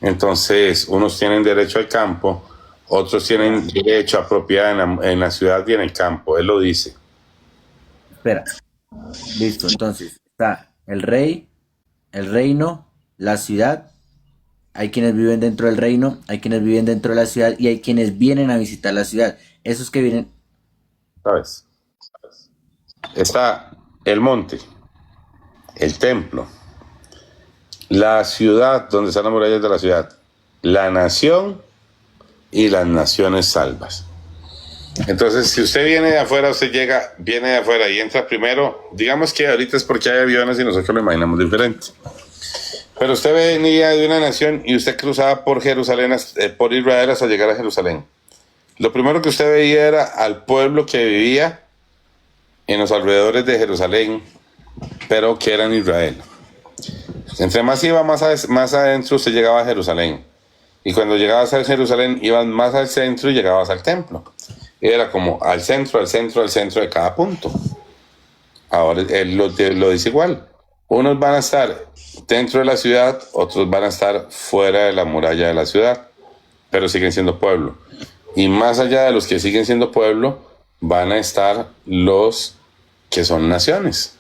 Entonces, unos tienen derecho al campo, otros tienen derecho a propiedad en la ciudad y en el campo. Él lo dice. Espera. Listo. Entonces, está el rey, el reino, la ciudad. Hay quienes viven dentro del reino, hay quienes viven dentro de la ciudad y hay quienes vienen a visitar la ciudad. Esos que vienen, ¿Sabes? Está el monte, el templo, la ciudad donde están las murallas de la ciudad, la nación y las naciones salvas. Entonces, si usted viene de afuera, viene de afuera y entra primero, digamos que ahorita es porque hay aviones y nosotros lo imaginamos diferente. Pero usted venía de una nación y usted cruzaba por Jerusalén, por Israel hasta llegar a Jerusalén. Lo primero que usted veía era al pueblo que vivía en los alrededores de Jerusalén, pero que era en Israel. Entre más iba más adentro, usted llegaba a Jerusalén. Y cuando llegabas a Jerusalén, ibas más al centro y llegabas al templo. Era como al centro, al centro, al centro de cada punto. Ahora él lo dice igual. Unos van a estar dentro de la ciudad, otros van a estar fuera de la muralla de la ciudad, pero siguen siendo pueblo. Y más allá de los que siguen siendo pueblo, van a estar los que son naciones.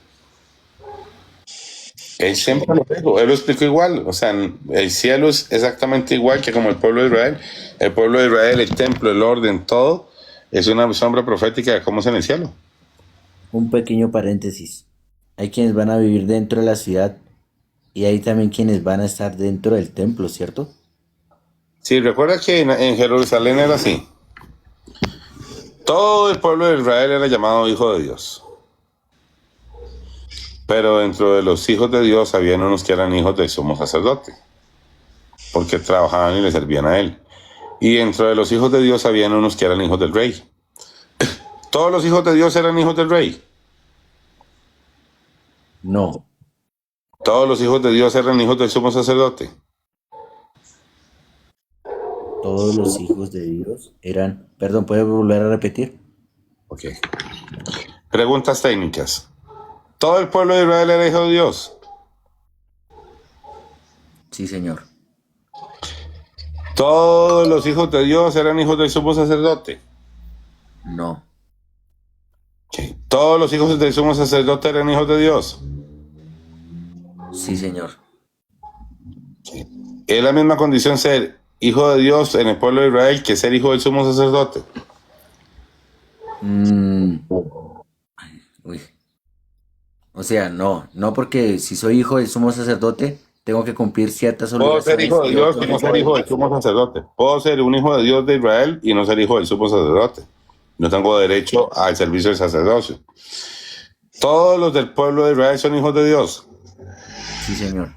Él siempre lo dijo, él lo explicó igual. O sea, el cielo es exactamente igual que como el pueblo de Israel. El pueblo de Israel, el templo, el orden, todo es una sombra profética de cómo es en el cielo. un pequeño paréntesis. Hay quienes van a vivir dentro de la ciudad y hay también quienes van a estar dentro del templo, ¿cierto? Sí, recuerda que en Jerusalén era así. Todo el pueblo de Israel era llamado hijo de Dios. Pero dentro de los hijos de Dios habían unos que eran hijos del sumo sacerdote, porque trabajaban y le servían a él. Y dentro de los hijos de Dios habían unos que eran hijos del rey. ¿Todos los hijos de Dios eran hijos del rey? No. ¿Todos los hijos de Dios eran hijos del sumo sacerdote? Todos los hijos de Dios eran, perdón, ¿puede volver a repetir? Ok. Preguntas técnicas. ¿Todo el pueblo de Israel era hijo de Dios? Sí, señor. ¿Todos los hijos de Dios eran hijos del sumo sacerdote? No. Ok. ¿Todos los hijos del sumo sacerdote eran hijos de Dios? Sí, señor. ¿Es la misma condición ser hijo de Dios en el pueblo de Israel que ser hijo del sumo sacerdote? Uy. O sea, no porque si soy hijo del sumo sacerdote, tengo que cumplir ciertas Puedo ser obligaciones hijo de que Dios otro y no hijo ser de hijo del Dios. sumo sacerdote. Puedo ser un hijo de Dios de Israel y no ser hijo del sumo sacerdote. No tengo derecho al servicio del sacerdocio. ¿Todos los del pueblo de Israel son hijos de Dios? Sí, señor.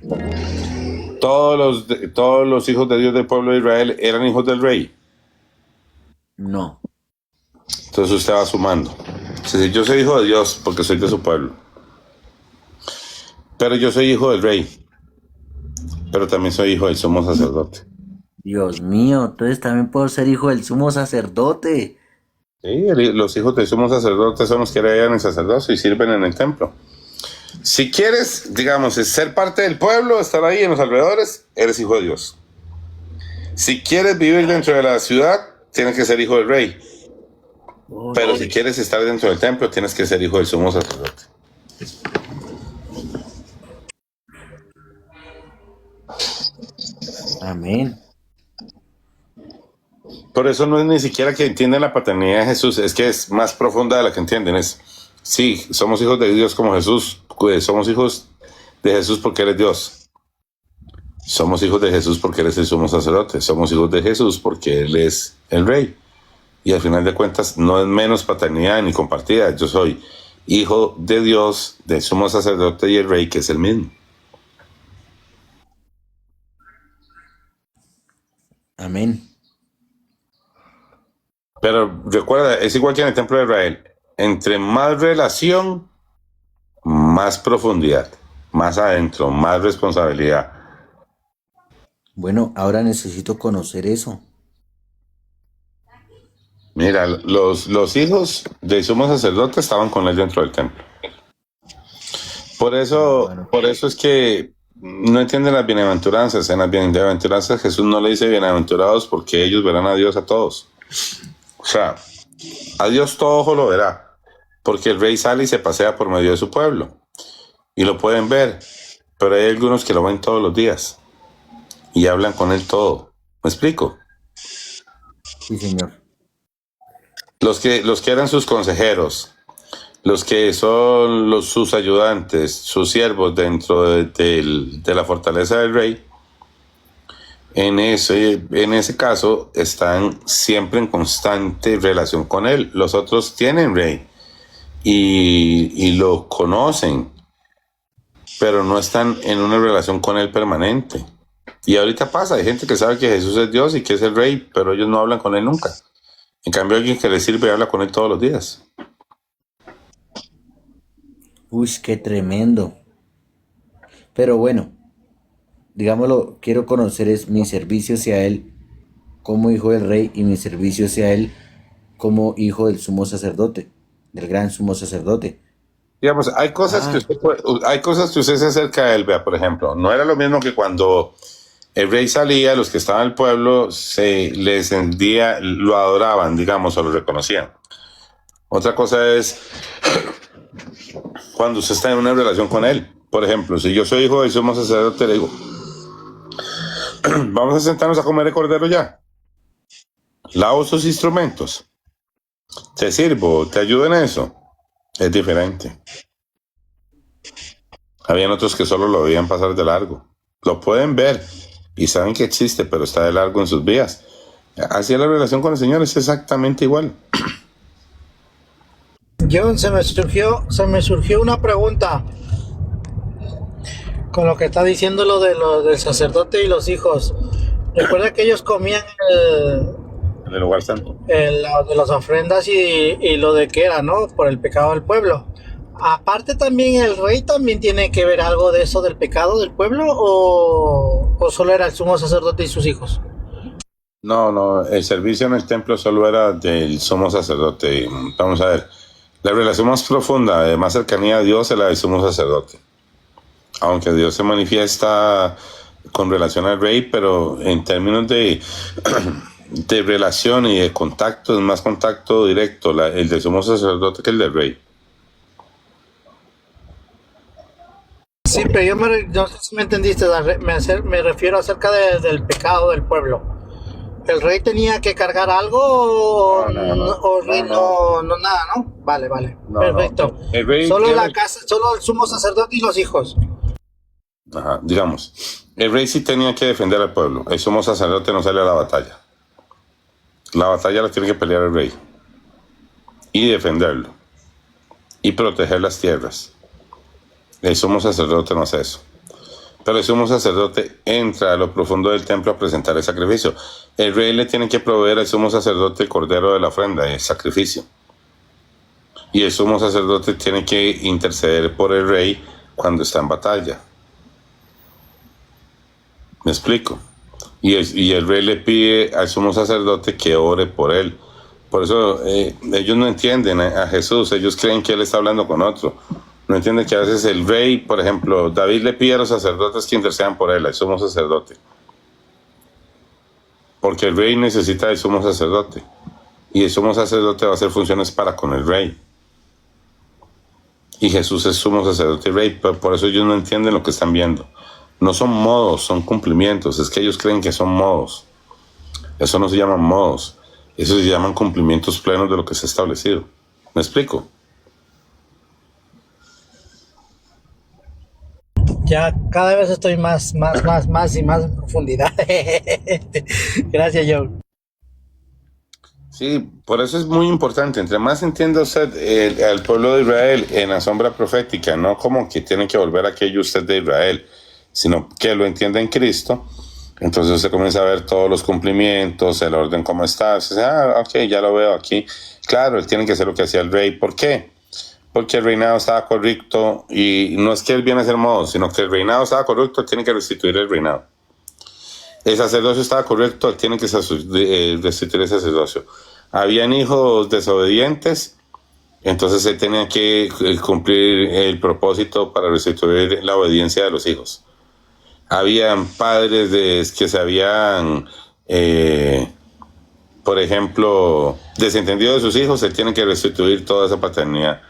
¿Todos los hijos de Dios del pueblo de Israel eran hijos del rey? No. Entonces usted va sumando. Si yo soy hijo de Dios porque soy de su pueblo, pero yo soy hijo del rey, pero también soy hijo del sumo sacerdote. Dios mío, entonces también puedo ser hijo del sumo sacerdote. Sí, los hijos del sumo sacerdote son los que heredan el sacerdocio y sirven en el templo. Si quieres, digamos, ser parte del pueblo, estar ahí en los alrededores, eres hijo de Dios. Si quieres vivir dentro de la ciudad, tienes que ser hijo del rey. Pero si quieres estar dentro del templo, tienes que ser hijo del sumo sacerdote. Amén. Por eso no es ni siquiera que entienden la paternidad de Jesús, es que es más profunda de la que entienden. Sí, somos hijos de Dios como Jesús, somos hijos de Jesús porque Él es Dios. Somos hijos de Jesús porque Él es el sumo sacerdote. Somos hijos de Jesús porque Él es el rey. Y al final de cuentas no es menos paternidad ni compartida. Yo soy hijo de Dios, del sumo sacerdote y el rey, que es el mismo. Amén. Pero recuerda, es igual que en el templo de Israel. Entre más relación, más profundidad, más adentro, más responsabilidad. Bueno, ahora necesito conocer eso. Mira, los hijos del sumo sacerdote estaban con él dentro del templo. Por eso es que no entienden las bienaventuranzas. En las bienaventuranzas Jesús no le dice bienaventurados porque ellos verán a Dios a todos. O sea, a Dios todo ojo lo verá, porque el rey sale y se pasea por medio de su pueblo. Y lo pueden ver, pero hay algunos que lo ven todos los días y hablan con él todo. ¿Me explico? Sí, señor. Los que eran sus consejeros, los que son sus ayudantes, sus siervos dentro de la fortaleza del rey, en ese caso están siempre en constante relación con él. Los otros tienen rey y lo conocen, pero no están en una relación con él permanente. Y ahorita pasa, hay gente que sabe que Jesús es Dios y que es el rey, pero ellos no hablan con él nunca. En cambio, alguien que le sirve habla con él todos los días. Uy, qué tremendo. Pero bueno, digámoslo, quiero conocer es mi servicio hacia él como hijo del rey y mi servicio hacia él como hijo del sumo sacerdote, del gran sumo sacerdote. Digamos, hay cosas que usted se acerca a él, vea, por ejemplo, no era lo mismo que cuando el rey salía, los que estaban en el pueblo se les encendía, lo adoraban, digamos, o lo reconocían. Otra cosa es cuando usted está en una relación con él. Por ejemplo, si yo soy hijo del sumo sacerdote, le digo, vamos a sentarnos a comer el cordero ya. Lavo sus instrumentos. Te sirvo, te ayudo en eso. Es diferente. Habían otros que solo lo veían pasar de largo. Lo pueden ver y saben que existe, pero está de largo en sus vidas. Así es la relación con el Señor, es exactamente igual. John, se me surgió una pregunta con lo que está diciendo lo del sacerdote y los hijos. Recuerda que ellos comían En el lugar santo. lo de las ofrendas y lo de que era, ¿no? Por el pecado del pueblo. Aparte también el rey también tiene que ver algo de eso del pecado del pueblo o solo era el sumo sacerdote y sus hijos. No, el servicio en el templo solo era del sumo sacerdote. Vamos a ver, la relación más profunda, de más cercanía a Dios, es la del sumo sacerdote. Aunque Dios se manifiesta con relación al rey, pero en términos de, de relación y de contacto, es más contacto directo el del sumo sacerdote que el del rey. Sí, pero no sé si me entendiste, me refiero acerca del pecado del pueblo. ¿El rey tenía que cargar algo o el rey no, nada, no? Vale, perfecto. No. El rey solo tiene... la casa, solo el sumo sacerdote y los hijos. Ajá, digamos, el rey sí tenía que defender al pueblo. El sumo sacerdote no sale a la batalla. La batalla la tiene que pelear el rey y defenderlo y proteger las tierras. El sumo sacerdote no hace eso. Pero el sumo sacerdote entra a lo profundo del templo a presentar el sacrificio. El rey le tiene que proveer al sumo sacerdote el cordero de la ofrenda, el sacrificio. Y el sumo sacerdote tiene que interceder por el rey cuando está en batalla. ¿Me explico? Y el rey le pide al sumo sacerdote que ore por él. Por eso ellos no entienden a Jesús, ellos creen que él está hablando con otro. No entienden que a veces el rey, por ejemplo, David le pide a los sacerdotes que intercedan por él, al sumo sacerdote. Porque el rey necesita del sumo sacerdote. Y el sumo sacerdote va a hacer funciones para con el rey. Y Jesús es sumo sacerdote y rey, pero por eso ellos no entienden lo que están viendo. No son modos, son cumplimientos. Es que ellos creen que son modos. Eso no se llaman modos. Eso se llaman cumplimientos plenos de lo que se ha establecido. ¿Me explico? Ya cada vez estoy más y más en profundidad. Gracias, John. Sí, por eso es muy importante. Entre más entienda usted al pueblo de Israel en la sombra profética, no como que tiene que volver a aquello usted de Israel, sino que lo entienda en Cristo. Entonces usted comienza a ver todos los cumplimientos, el orden como está. Usted dice, ok, ya lo veo aquí. Claro, él tiene que hacer lo que hacía el rey. ¿Por qué? Porque el reinado estaba correcto y no es que él viene a ser modo, sino que el reinado estaba correcto, él tiene que restituir el reinado. El sacerdocio estaba correcto, él tiene que restituir el sacerdocio. Habían hijos desobedientes, entonces él tenía que cumplir el propósito para restituir la obediencia de los hijos. Habían padres que se habían, por ejemplo, desentendido de sus hijos, él tiene que restituir toda esa paternidad.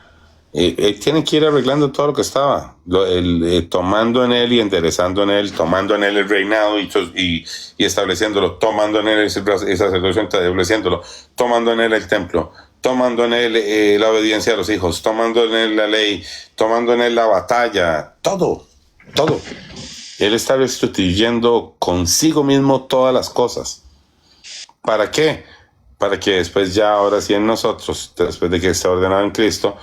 Él tiene que ir arreglando todo lo que estaba, tomando en él y enderezando en él, tomando en él el reinado y estableciéndolo, tomando en él el sacerdocio, estableciéndolo, tomando en él el templo, tomando en él la obediencia a los hijos, tomando en él la ley, tomando en él la batalla, todo. Él está restituyendo consigo mismo todas las cosas. ¿Para qué? Para que después ya, ahora sí en nosotros, después de que esté ordenado en Cristo,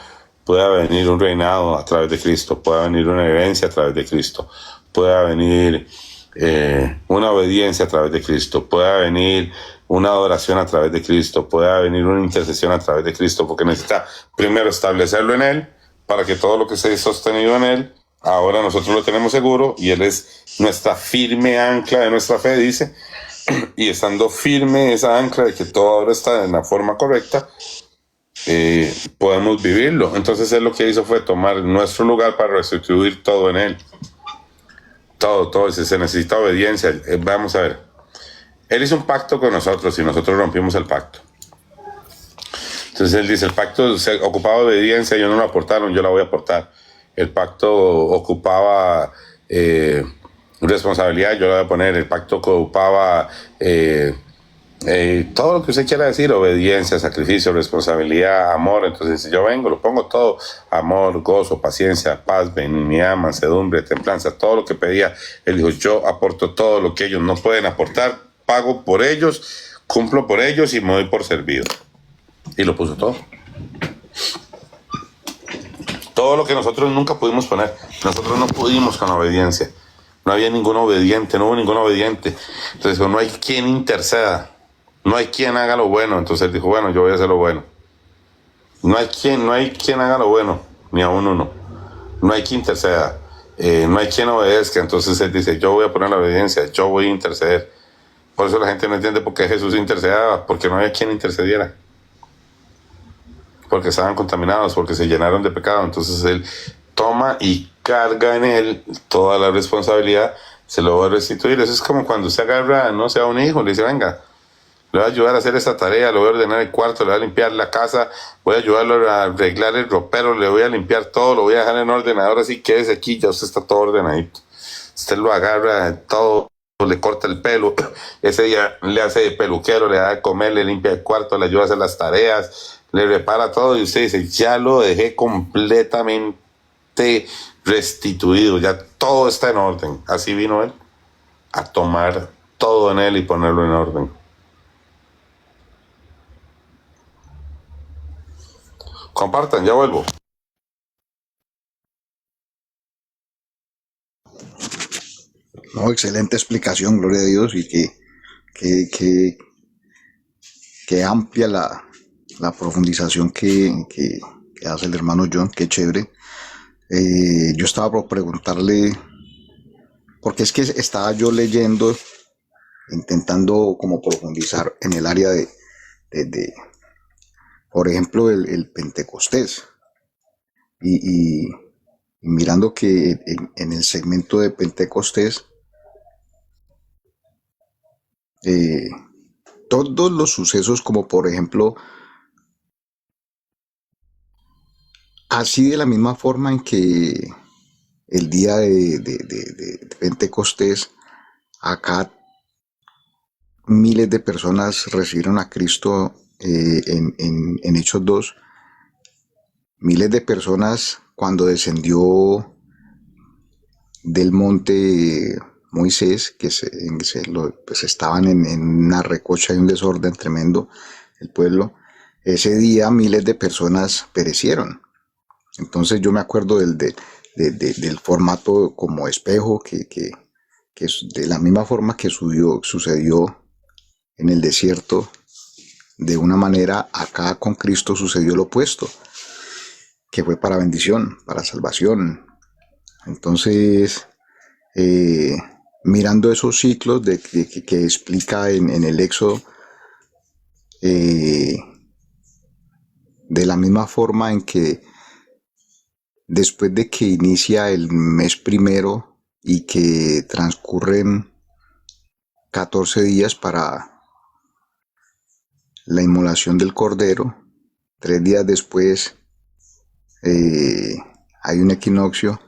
pueda venir un reinado a través de Cristo, pueda venir una herencia a través de Cristo, pueda venir una obediencia a través de Cristo, pueda venir una adoración a través de Cristo, pueda venir una intercesión a través de Cristo, porque necesita primero establecerlo en Él, para que todo lo que esté sostenido en Él, ahora nosotros lo tenemos seguro, y Él es nuestra firme ancla de nuestra fe, dice, y estando firme esa ancla de que todo ahora está en la forma correcta, podemos vivirlo. Entonces él lo que hizo fue tomar nuestro lugar para restituir todo en él. Todo, se necesita obediencia. Vamos a ver. Él hizo un pacto con nosotros y nosotros rompimos el pacto. Entonces él dice, el pacto se ocupaba de obediencia, ellos no lo aportaron, yo la voy a aportar. El pacto ocupaba responsabilidad, yo la voy a poner. El pacto ocupaba todo lo que usted quiera decir, obediencia, sacrificio, responsabilidad, amor. Entonces yo vengo, lo pongo todo: amor, gozo, paciencia, paz, benignidad, mansedumbre, templanza, todo lo que pedía. Él dijo, yo aporto todo lo que ellos no pueden aportar, pago por ellos, cumplo por ellos y me doy por servido. Y lo puso todo lo que nosotros nunca pudimos poner. Nosotros no pudimos con la obediencia, no había ningún obediente, no hubo ningún obediente. Entonces no hay quien interceda, no hay quien haga lo bueno. Entonces él dijo, bueno, yo voy a hacer lo bueno. No hay quien haga lo bueno, ni aún uno. No hay quien interceda, no hay quien obedezca. Entonces él dice, yo voy a poner la obediencia, yo voy a interceder. Por eso la gente no entiende por qué Jesús intercedía, porque no había quien intercediera. Porque estaban contaminados, porque se llenaron de pecado. Entonces él toma y carga en él toda la responsabilidad, se lo va a restituir. Eso es como cuando usted agarra, no sé, a un hijo, le dice, venga, le voy a ayudar a hacer esta tarea, le voy a ordenar el cuarto, le voy a limpiar la casa, voy a ayudarlo a arreglar el ropero, le voy a limpiar todo, lo voy a dejar en ordenador, así quédese aquí, ya usted está todo ordenadito. Usted lo agarra todo, le corta el pelo, ese día le hace de peluquero, le da de comer, le limpia el cuarto, le ayuda a hacer las tareas, le repara todo y usted dice, ya lo dejé completamente restituido, ya todo está en orden. Así vino él a tomar todo en él y ponerlo en orden. Compartan, ya vuelvo. No, excelente explicación, gloria a Dios, y que, que, que amplia la profundización que hace el hermano John, qué chévere. Yo estaba por preguntarle, porque es que estaba yo leyendo, intentando como profundizar en el área de por ejemplo, el Pentecostés, y mirando que en el segmento de Pentecostés, eh, todos los sucesos, como por ejemplo, así de la misma forma en que el día de Pentecostés, acá miles de personas recibieron a Cristo en Hechos 2, miles de personas cuando descendió del monte Moisés, pues estaban en una recocha y un desorden tremendo, el pueblo. Ese día miles de personas perecieron. Entonces yo me acuerdo del formato como espejo, que es de la misma forma que sucedió en el desierto, de una manera acá con Cristo sucedió lo opuesto, que fue para bendición, para salvación. Entonces, mirando esos ciclos que explica en el Éxodo, eh, de la misma forma en que después de que inicia el mes primero y que transcurren 14 días para la inmolación del cordero, 3 días después hay un equinoccio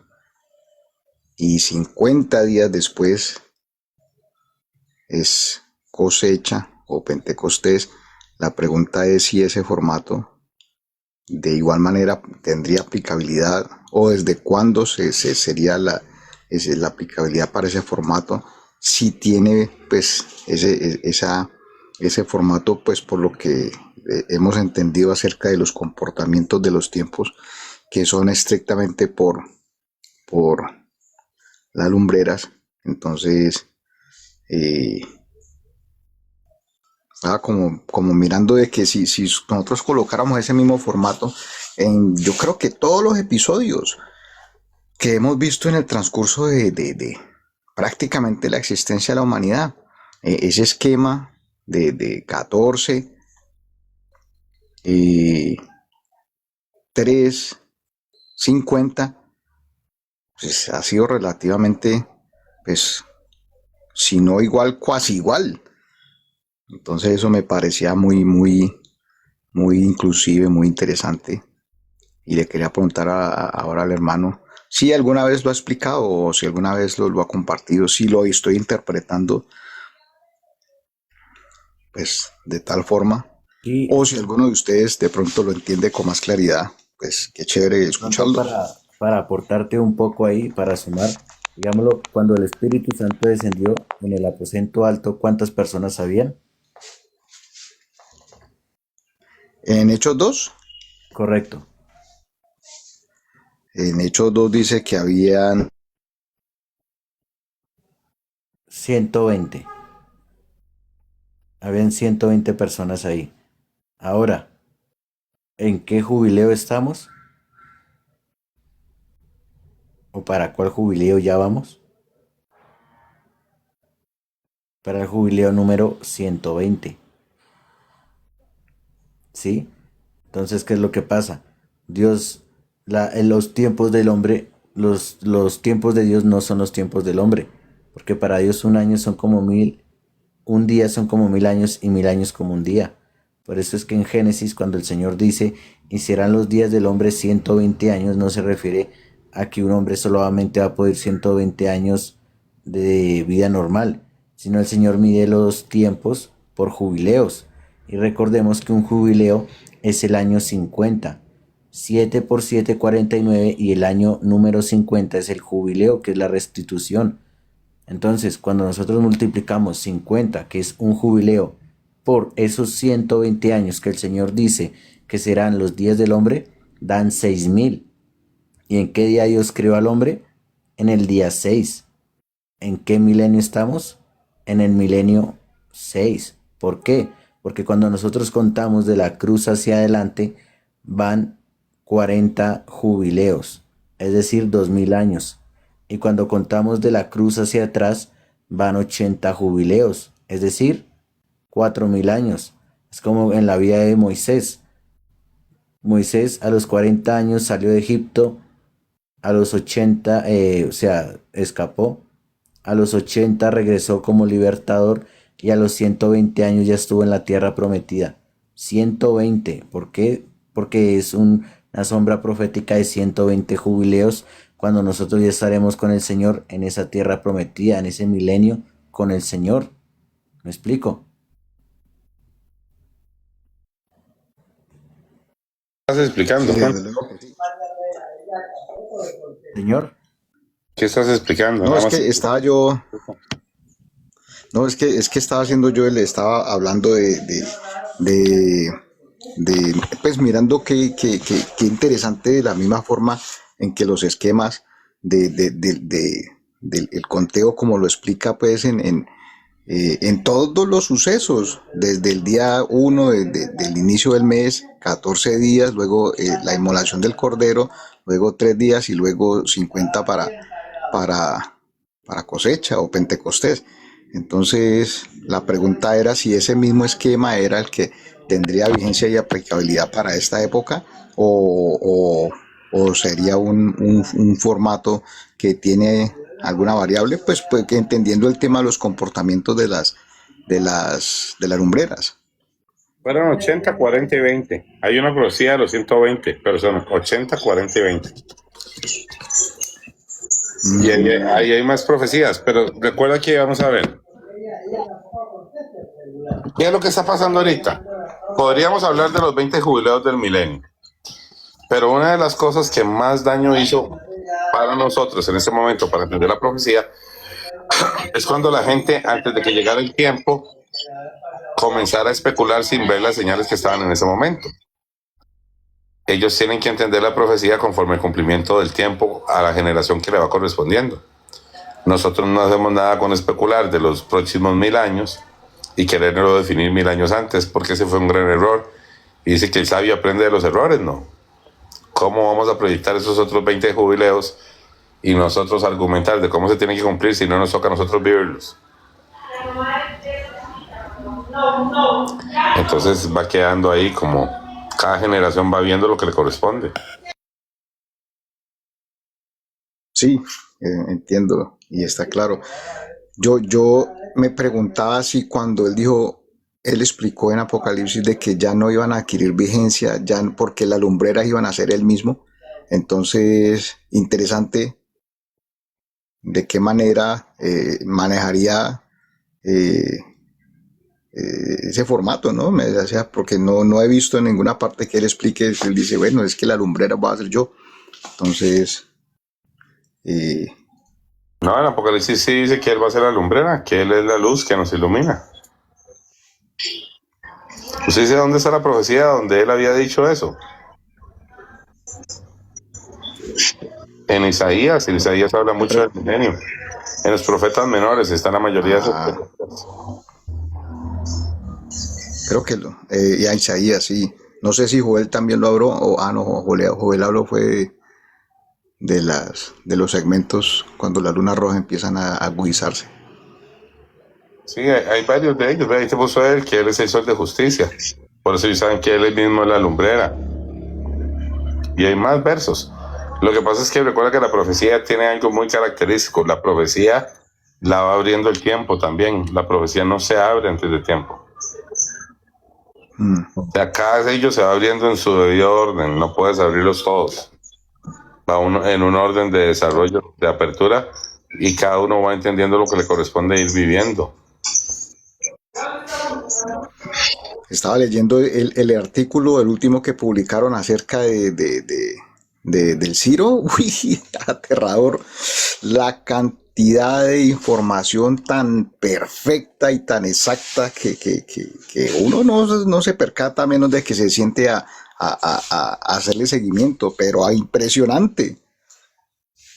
y 50 días después es cosecha o Pentecostés. La pregunta es si ese formato de igual manera tendría aplicabilidad o desde cuándo sería la aplicabilidad para ese formato, si tiene pues ese formato, pues por lo que hemos entendido acerca de los comportamientos de los tiempos que son estrictamente por las lumbreras. Entonces estaba como mirando de que si nosotros colocáramos ese mismo formato yo creo que todos los episodios que hemos visto en el transcurso de prácticamente la existencia de la humanidad, ese esquema de 14, 3, 50, pues ha sido relativamente, pues, si no igual, casi igual. Entonces eso me parecía muy inclusive, muy interesante. Y le quería preguntar ahora al hermano si alguna vez lo ha explicado o si alguna vez lo ha compartido, si lo estoy interpretando pues de tal forma, Y o si alguno de ustedes de pronto lo entiende con más claridad, pues qué chévere pronto escucharlo. para aportarte un poco ahí, para sumar, digámoslo, cuando el Espíritu Santo descendió en el aposento alto, ¿cuántas personas habían? En Hechos 2, Correcto. en Hechos 2 dice que habían 120. Habían 120 personas ahí. Ahora, ¿en qué jubileo estamos? ¿O para cuál jubileo ya vamos? para el jubileo número 120. ¿Sí? Entonces, ¿qué es lo que pasa? Dios, en los tiempos del hombre, los tiempos de Dios no son los tiempos del hombre, porque para Dios un año son como 1000, un día son como 1000 años y 1000 años como un día. Por eso es que en Génesis, cuando el Señor dice, y serán los días del hombre 120 años, no se refiere a que un hombre solamente va a poder 120 años de vida normal, sino el Señor mide los tiempos por jubileos. Y recordemos que un jubileo es el año 50. 7 por 7, 49, y el año número 50 es el jubileo, que es la restitución. Entonces, cuando nosotros multiplicamos 50, que es un jubileo, por esos 120 años que el Señor dice que serán los días del hombre, dan 6000. ¿Y en qué día Dios creó al hombre? En el día 6. ¿En qué milenio estamos? En el milenio 6. ¿Por qué? Porque cuando nosotros contamos de la cruz hacia adelante, van 40 jubileos, es decir, 2000 años. Y cuando contamos de la cruz hacia atrás, van 80 jubileos, es decir, 4000 años. Es como en la vida de Moisés. Moisés a los 40 años salió de Egipto, a los 80, escapó, a los 80 regresó como libertador y a los 120 años ya estuvo en la tierra prometida. 120, ¿por qué? Porque es una sombra profética de 120 jubileos cuando nosotros ya estaremos con el Señor en esa tierra prometida, en ese milenio con el Señor. ¿Me explico? ¿Estás explicando, Sí, Juan? desde luego que sí. Señor. ¿Qué estás explicando? No, Nada es más. que estaba yo, no, es que estaba haciendo yo, le estaba hablando de, pues mirando qué interesante de la misma forma en que los esquemas del el conteo, como lo explica pues en todos los sucesos, desde el día 1 del inicio del mes, 14 días, luego la inmolación del cordero, luego 3 días y luego 50 para, para cosecha o Pentecostés. Entonces, la pregunta era si ese mismo esquema era el que tendría vigencia y aplicabilidad para esta época o sería un formato que tiene alguna variable, pues que entendiendo el tema de los comportamientos de las lumbreras. Fueron 80, 40 y 20. Hay una profecía de los 120, pero son 80, 40 y 20. Y ahí hay más profecías, pero recuerda que vamos a ver. ¿Qué es lo que está pasando ahorita? Podríamos hablar de los 20 jubileos del milenio, pero una de las cosas que más daño hizo para nosotros en ese momento, para entender la profecía, es cuando la gente, antes de que llegara el tiempo, comenzara a especular sin ver las señales que estaban en ese momento. Ellos tienen que entender la profecía conforme el cumplimiento del tiempo a la generación que le va correspondiendo. Nosotros no hacemos nada con especular de los próximos 1000 años y quererlo definir 1000 años antes, porque ese fue un gran error. Y dice que el sabio aprende de los errores, ¿no? ¿Cómo vamos a proyectar esos otros 20 jubileos y nosotros argumentar de cómo se tienen que cumplir si no nos toca a nosotros vivirlos? Entonces va quedando ahí como cada generación va viendo lo que le corresponde. Sí, entiendo y está claro. Yo me preguntaba si cuando él explicó en Apocalipsis de que ya no iban a adquirir vigencia, ya porque las lumbreras iban a ser el mismo. Entonces, interesante de qué manera manejaría ese formato, ¿no? O sea, porque no he visto en ninguna parte que él explique, él dice, bueno, es que la lumbrera va a ser yo. Entonces, No, en Apocalipsis sí dice que él va a ser la lumbrera, que él es la luz que nos ilumina. ¿Usted dice dónde está la profecía donde él había dicho eso? En Isaías habla mucho del milenio. En los profetas menores está la mayoría de esos profetas. creo que y a Isaías, sí. No sé si Joel también lo habló, no, Joel habló fue de los segmentos cuando las lunas rojas empiezan a agudizarse. Sí, hay varios de ellos. Ve, ahí te puso él, que él es el sol de justicia. Por eso ellos saben que él mismo es la lumbrera. Y hay más versos. Lo que pasa es que recuerda que la profecía tiene algo muy característico. La profecía la va abriendo el tiempo también. La profecía no se abre antes de tiempo. Mm. O sea, cada sello se va abriendo en su debido orden. No puedes abrirlos todos. Va uno en un orden de desarrollo, de apertura, y cada uno va entendiendo lo que le corresponde ir viviendo. Estaba leyendo el artículo, el último que publicaron acerca del Ciro. Uy, aterrador. La cantidad de información tan perfecta y tan exacta que uno no se percata a menos de que se siente a hacerle seguimiento, pero impresionante.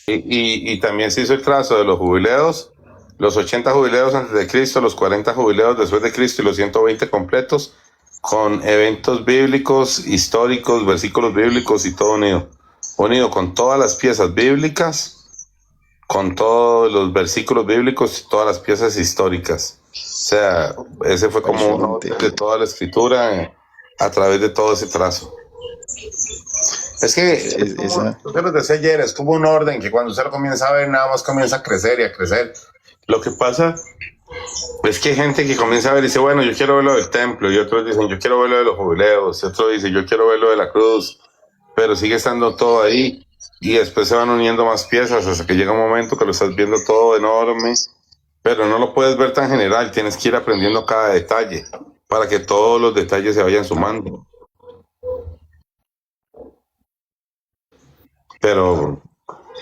Y también se hizo el trazo de los jubileos, los 80 jubileos antes de Cristo, los 40 jubileos después de Cristo y los 120 completos, con eventos bíblicos, históricos, versículos bíblicos y todo unido. Unido con todas las piezas bíblicas, con todos los versículos bíblicos y todas las piezas históricas. O sea, ese fue como un orden de toda la escritura a través de todo ese trazo. Es que, yo lo decía ayer, es como un orden que cuando usted lo comienza a ver, nada más comienza a crecer y a crecer. Lo que pasa es que hay gente que comienza a ver y dice, bueno, yo quiero ver lo del templo, y otros dicen, yo quiero ver lo de los jubileos, y otros dicen, yo quiero ver lo de la cruz, pero sigue estando todo ahí, y después se van uniendo más piezas hasta que llega un momento que lo estás viendo todo enorme, pero no lo puedes ver tan general, tienes que ir aprendiendo cada detalle, para que todos los detalles se vayan sumando.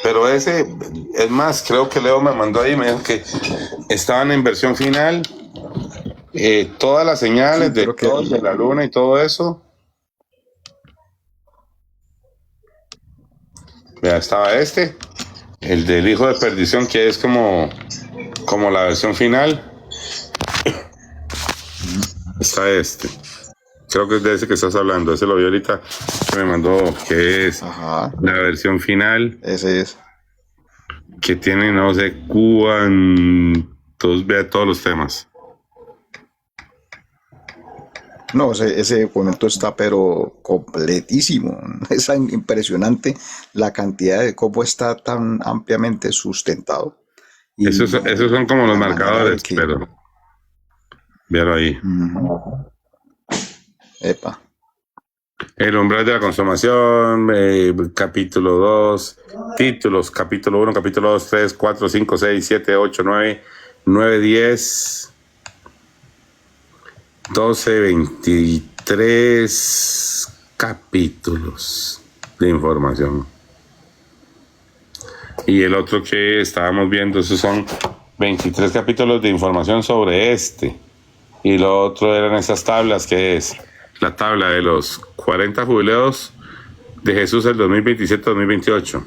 Pero ese, es más, creo que Leo me mandó ahí, me dijo que estaban en versión final, todas las señales Sí, de todo, de la luna y todo eso. Ya estaba el del hijo de perdición, que es como la versión final. Está creo que es de ese que estás hablando, ese lo vi ahorita, que me mandó, que es Ajá, la versión final, ese es. que tiene, no sé, cuántos, vea todos los temas. No, ese documento está pero completísimo. Es impresionante la cantidad de cómo está tan ampliamente sustentado. Y Esos son como los la manera marcadores, de que... pero véalo ahí. Ujú. Epa. El umbral de la consumación, capítulo 2, títulos, capítulo 1, capítulo 2, 3, 4, 5, 6, 7, 8, 9, 10, 12, 23 capítulos de información. Y el otro que estábamos viendo, esos son 23 capítulos de información sobre Y lo otro eran esas tablas, que es la tabla de los 40 jubileos de Jesús del 2027-2028,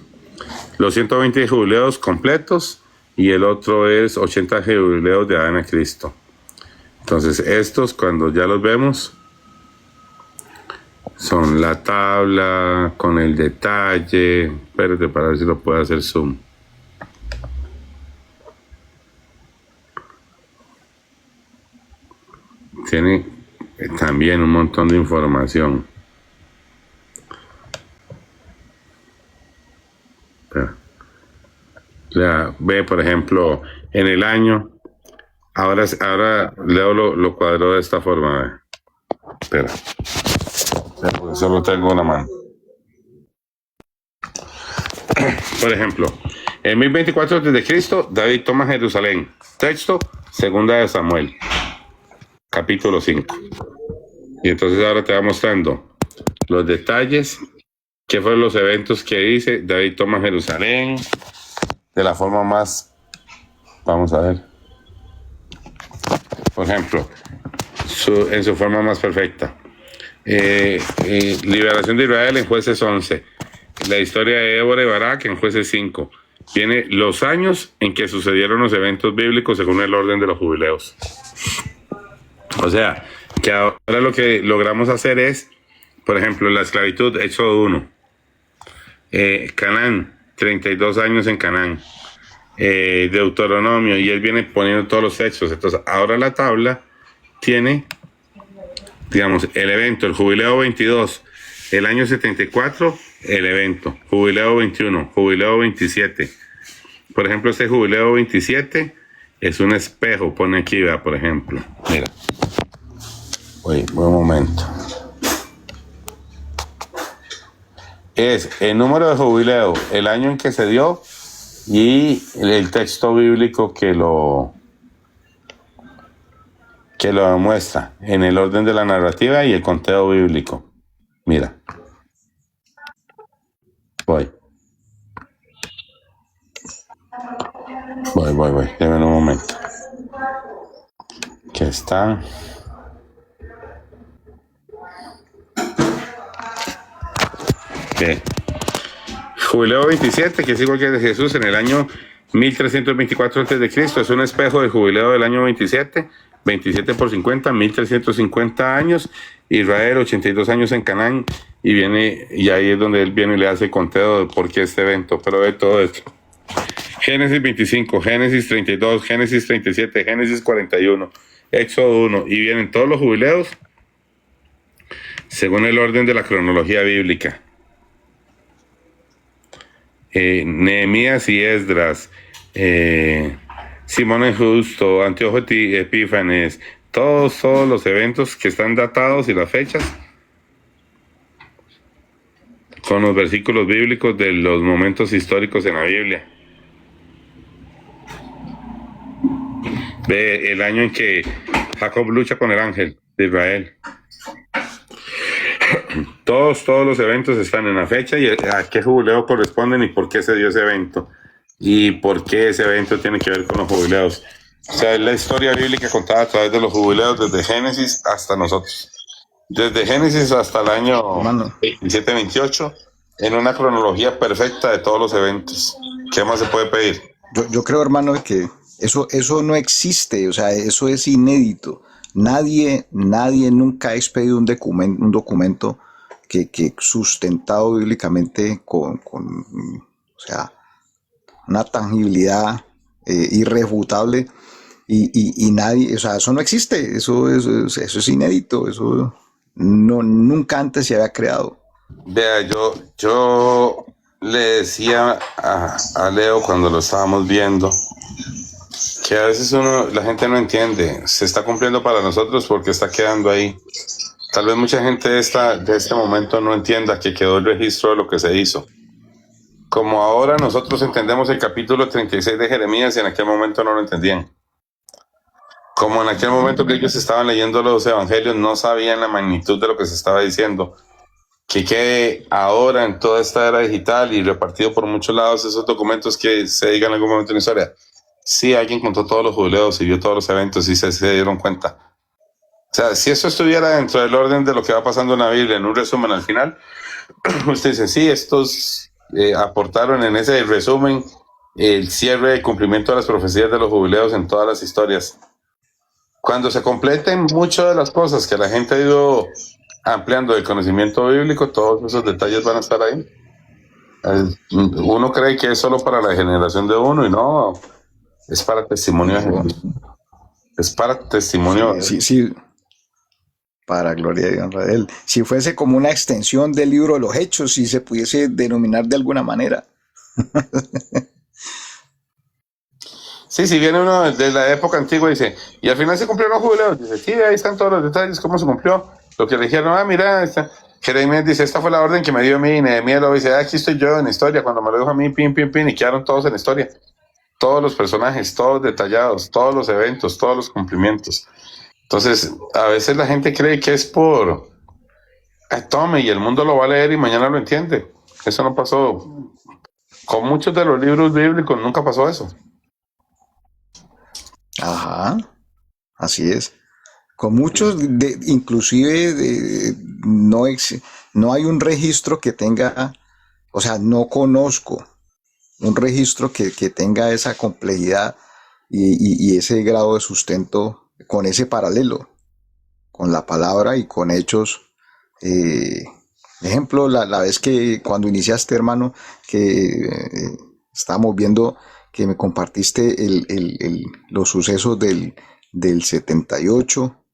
los 120 jubileos completos, y el otro es 80 jubileos de Adán a Cristo. Entonces estos, cuando ya los vemos, son la tabla con el detalle. Espérate para ver si lo puedo hacer zoom. Tiene también un montón de información. Ve, por ejemplo, en el año. Ahora Leo lo cuadró de esta forma. Ve. Espera. Porque solo tengo una mano. Por ejemplo, en 1024 a.C., David toma Jerusalén. Texto, segunda de Samuel, capítulo 5. Y entonces ahora te va mostrando los detalles, qué fueron los eventos que dice David toma Jerusalén, de la forma más, vamos a ver, por ejemplo, en su forma más perfecta. Liberación de Israel en Jueces 11. La historia de Débora y Barak en Jueces 5. Viene los años en que sucedieron los eventos bíblicos según el orden de los jubileos. O sea, que ahora lo que logramos hacer es, por ejemplo, la esclavitud, Éxodo 1. Canaán, 32 años en Canaán. Deuteronomio, y él viene poniendo todos los hechos. Entonces, ahora la tabla tiene, digamos, el evento, el jubileo 22, el año 74, el evento, jubileo 21, jubileo 27. Por ejemplo, este jubileo 27 es un espejo, pone aquí, vea, por ejemplo. Mira. Oye, buen momento. Es el número de jubileo, el año en que se dio y el texto bíblico que lo demuestra en el orden de la narrativa y el conteo bíblico. Mira. Voy. Deme un momento. Que está. Okay. Jubileo 27, que es igual que el de Jesús en el año 1324 a.C., es un espejo del jubileo del año 27, 27 por 50, 1350 años, Israel 82 años en Canaán, y ahí es donde él viene y le hace conteo de por qué este evento, pero de todo esto. Génesis 25, Génesis 32, Génesis 37, Génesis 41, Éxodo 1, y vienen todos los jubileos según el orden de la cronología bíblica. Nehemías y Esdras, Simón el Justo, Antíoco Epífanes, todos los eventos que están datados y las fechas con los versículos bíblicos de los momentos históricos en la Biblia. Ve el año en que Jacob lucha con el ángel de Israel. Todos los eventos están en la fecha y a qué jubileo corresponden y por qué se dio ese evento y por qué ese evento tiene que ver con los jubileos. O sea, es la historia bíblica contada a través de los jubileos desde Génesis hasta nosotros. Desde Génesis hasta el año 27-28, en una cronología perfecta de todos los eventos. ¿Qué más se puede pedir? Yo creo, hermano, que eso no existe, o sea, eso es inédito. Nadie nunca ha expedido un documento que sustentado bíblicamente con o sea, una tangibilidad irrefutable y nadie, o sea, eso no existe, eso es inédito, eso nunca antes se había creado. Vea, yo le decía a Leo cuando lo estábamos viendo que a veces la gente no entiende, se está cumpliendo para nosotros porque está quedando ahí. Tal vez mucha gente de este momento no entienda que quedó el registro de lo que se hizo. Como ahora nosotros entendemos el capítulo 36 de Jeremías y en aquel momento no lo entendían. Como en aquel momento que ellos estaban leyendo los evangelios no sabían la magnitud de lo que se estaba diciendo. Que quede ahora en toda esta era digital y repartido por muchos lados esos documentos que se digan en algún momento en la historia. Sí, alguien contó todos los jubileos y vio todos los eventos y se dieron cuenta. O sea, si eso estuviera dentro del orden de lo que va pasando en la Biblia, en un resumen al final, usted dice, sí, estos aportaron en ese resumen el cierre y cumplimiento de las profecías de los jubileos en todas las historias. Cuando se completen muchas de las cosas que la gente ha ido ampliando el conocimiento bíblico, todos esos detalles van a estar ahí. Uno cree que es solo para la generación de uno y no, es para testimonio de Jesús. Es para testimonio. Sí, para gloria de Dios, Rafael. Si fuese como una extensión del libro de los Hechos, si se pudiese denominar de alguna manera. Sí, si viene uno de la época antigua y dice, y al final se cumplieron los jubileos, dice, sí, ahí están todos los detalles, cómo se cumplió, lo que le dijeron, mira, Jeremías dice, esta fue la orden que me dio a mí, y Nehemías lo dice, aquí estoy yo en la historia, cuando me lo dijo a mí, pin, y quedaron todos en la historia, todos los personajes, todos detallados, todos los eventos, todos los cumplimientos. Entonces, a veces la gente cree que es por, tome, y el mundo lo va a leer y mañana lo entiende. Eso no pasó. Con muchos de los libros bíblicos nunca pasó eso. Ajá, así es. Con muchos, inclusive no hay un registro que tenga, o sea, no conozco un registro que tenga esa complejidad y ese grado de sustento con ese paralelo, con la palabra y con hechos. Ejemplo, la vez que cuando iniciaste, hermano, que estábamos viendo que me compartiste los sucesos del 78,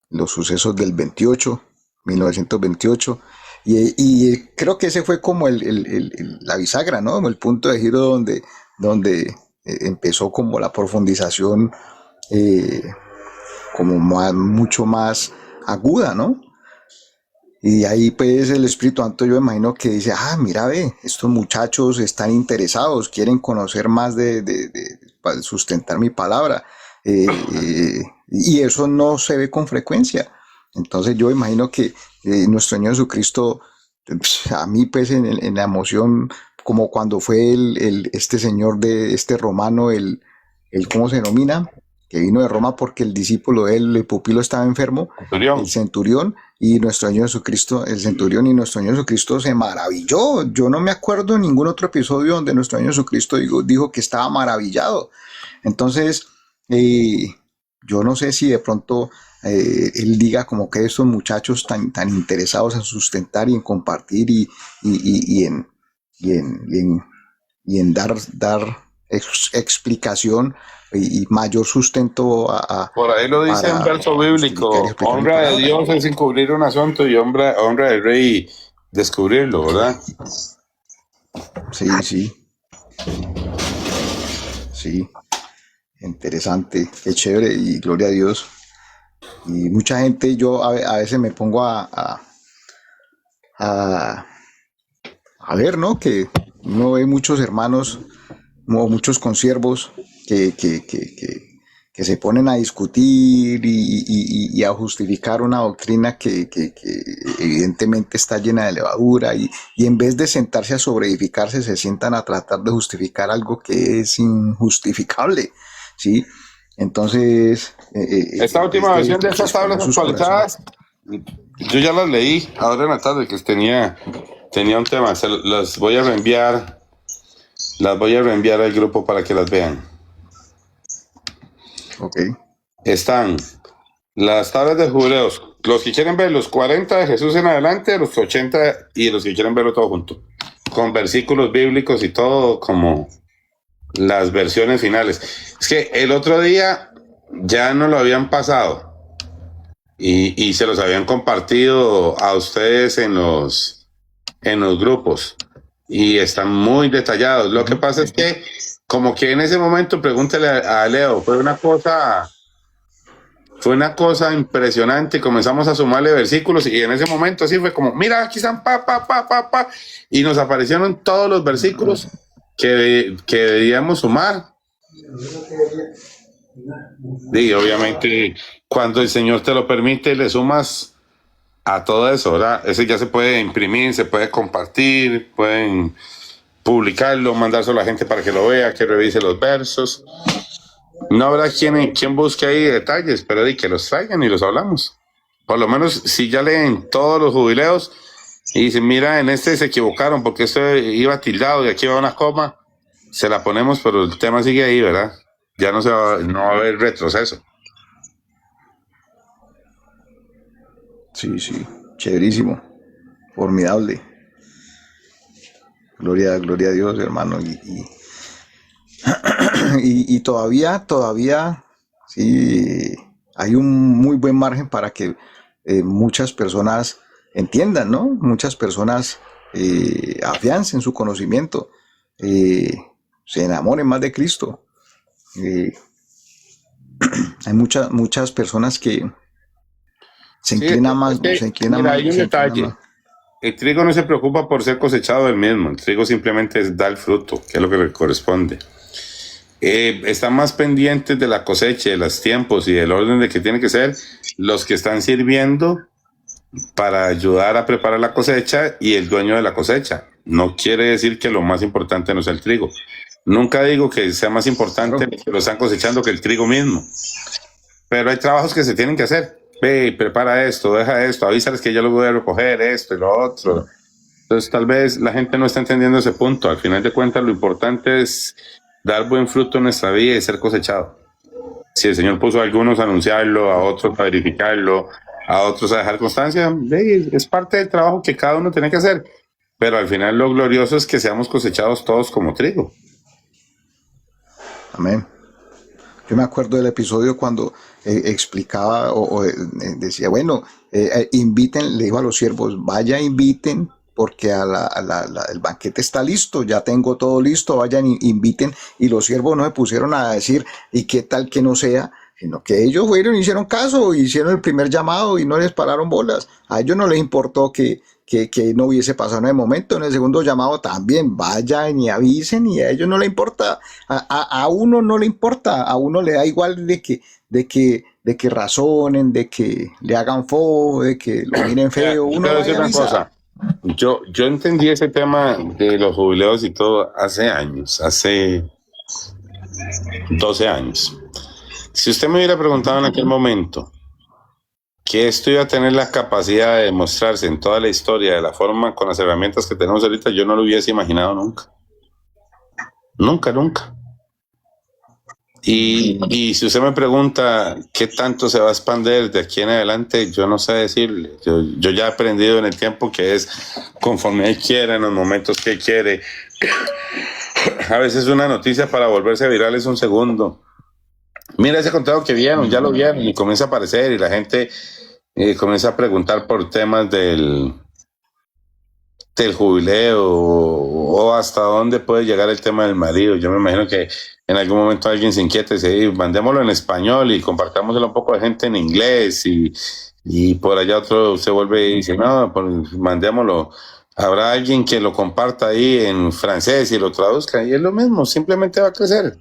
los sucesos del 28, 1928, y creo que ese fue como la bisagra, ¿no? El punto de giro donde empezó como la profundización eh, como mucho más aguda, ¿no? Y ahí pues el Espíritu Santo yo imagino que dice, mira, ve, estos muchachos están interesados, quieren conocer más para sustentar mi palabra. Y eso no se ve con frecuencia. Entonces yo imagino que nuestro Señor Jesucristo, a mí pues en la emoción, como cuando fue este señor este romano, ¿cómo se denomina? Que vino de Roma porque el discípulo de él, el pupilo, estaba enfermo, el centurión, y nuestro Señor Jesucristo, el centurión y nuestro Señor Jesucristo se maravilló. Yo no me acuerdo de ningún otro episodio donde nuestro Señor Jesucristo dijo que estaba maravillado. Entonces, yo no sé si de pronto él diga como que estos muchachos tan interesados en sustentar y en compartir y en dar explicación y mayor sustento Por ahí lo dice un verso bíblico: explicar mi honra de palabra. Dios es encubrir un asunto y honra del rey descubrirlo, ¿verdad? Sí. Interesante, qué chévere y gloria a Dios. Y mucha gente, yo a veces me pongo a ver, ¿no? Que uno ve muchos hermanos, muchos consiervos que se ponen a discutir y a justificar una doctrina que evidentemente está llena de levadura y en vez de sentarse a sobreedificarse se sientan a tratar de justificar algo que es injustificable, ¿sí? Entonces, Esta última versión de estas tablas actualizadas, yo ya las leí ahora en la tarde, que tenía un tema. Las voy a reenviar al grupo para que las vean. Ok. Están las tablas de Jubileos, los que quieren ver los 40 de Jesús en adelante, los 80 y los que quieren verlo todo junto, con versículos bíblicos y todo, como las versiones finales. Es que el otro día ya no lo habían pasado y se los habían compartido a ustedes en los grupos y están muy detallados. Lo que pasa es que, como que en ese momento, pregúntale a Leo, fue una cosa impresionante. Comenzamos a sumarle versículos y en ese momento así fue como, mira, aquí están, y nos aparecieron todos los versículos que debíamos sumar. Y obviamente, cuando el Señor te lo permite, le sumas a todo eso, ¿verdad? Ese ya se puede imprimir, se puede compartir, pueden publicarlo, mandárselo a la gente para que lo vea, que revise los versos. No habrá quien busque ahí detalles, pero que los traigan y los hablamos. Por lo menos, si ya leen todos los jubileos y dicen, mira, en este se equivocaron porque esto iba tildado y aquí va una coma, se la ponemos, pero el tema sigue ahí, ¿verdad? Ya no va a haber retroceso. Sí, chéverísimo, formidable. Gloria a Dios, hermano. Y todavía, sí, hay un muy buen margen para que muchas personas entiendan, ¿no? Muchas personas afiancen su conocimiento, se enamoren más de Cristo. Hay muchas personas que se inclinan más. Mira, hay un detalle. El trigo no se preocupa por ser cosechado del mismo. El trigo simplemente da el fruto, que es lo que le corresponde. Están más pendientes de la cosecha, de los tiempos y del orden de que tiene que ser los que están sirviendo para ayudar a preparar la cosecha y el dueño de la cosecha. No quiere decir que lo más importante no sea el trigo. Nunca digo que sea más importante que lo están cosechando que el trigo mismo. Pero hay trabajos que se tienen que hacer. Ve, prepara esto, deja esto, avísales que yo lo voy a recoger, esto y lo otro. Entonces, tal vez la gente no está entendiendo ese punto. Al final de cuentas, lo importante es dar buen fruto en nuestra vida y ser cosechado. Si el Señor puso a algunos a anunciarlo, a otros a verificarlo, a otros a dejar constancia, es parte del trabajo que cada uno tiene que hacer. Pero al final lo glorioso es que seamos cosechados todos como trigo. Amén. Yo me acuerdo del episodio cuando explicaba decía, bueno, inviten, le dijo a los siervos, vaya, inviten, porque el banquete está listo, ya tengo todo listo, vayan, inviten, y los siervos no se pusieron a decir, y qué tal que no sea, sino que ellos fueron, hicieron caso, hicieron el primer llamado y no les pararon bolas. A ellos no les importó que no hubiese pasado en el momento. En el segundo llamado también vayan y avisen, y a ellos no le importa, a uno no le importa, a uno le da igual de que razonen, de que le hagan fo, de que lo miren feo, uno Quiero va decir y una avisa. cosa. Yo entendí ese tema de los jubileos y todo hace años, hace 12 años. Si usted me hubiera preguntado en aquel momento que esto iba a tener la capacidad de demostrarse en toda la historia de la forma, con las herramientas que tenemos ahorita, yo no lo hubiese imaginado nunca. Nunca, nunca. Y si usted me pregunta qué tanto se va a expandir de aquí en adelante, yo no sé decirle. Yo ya he aprendido en el tiempo que es conforme él quiera, en los momentos que quiere. A veces una noticia para volverse viral es un segundo. Mira ese conteo que vieron, ya lo vieron y comienza a aparecer y la gente comienza a preguntar por temas del jubileo o hasta dónde puede llegar el tema del marido. Yo me imagino que en algún momento alguien se inquieta y dice, mandémoslo en español y compartámoslo un poco de gente en inglés y por allá otro se vuelve y dice, no, pues mandémoslo. Habrá alguien que lo comparta ahí en francés y lo traduzca y es lo mismo, simplemente va a crecer.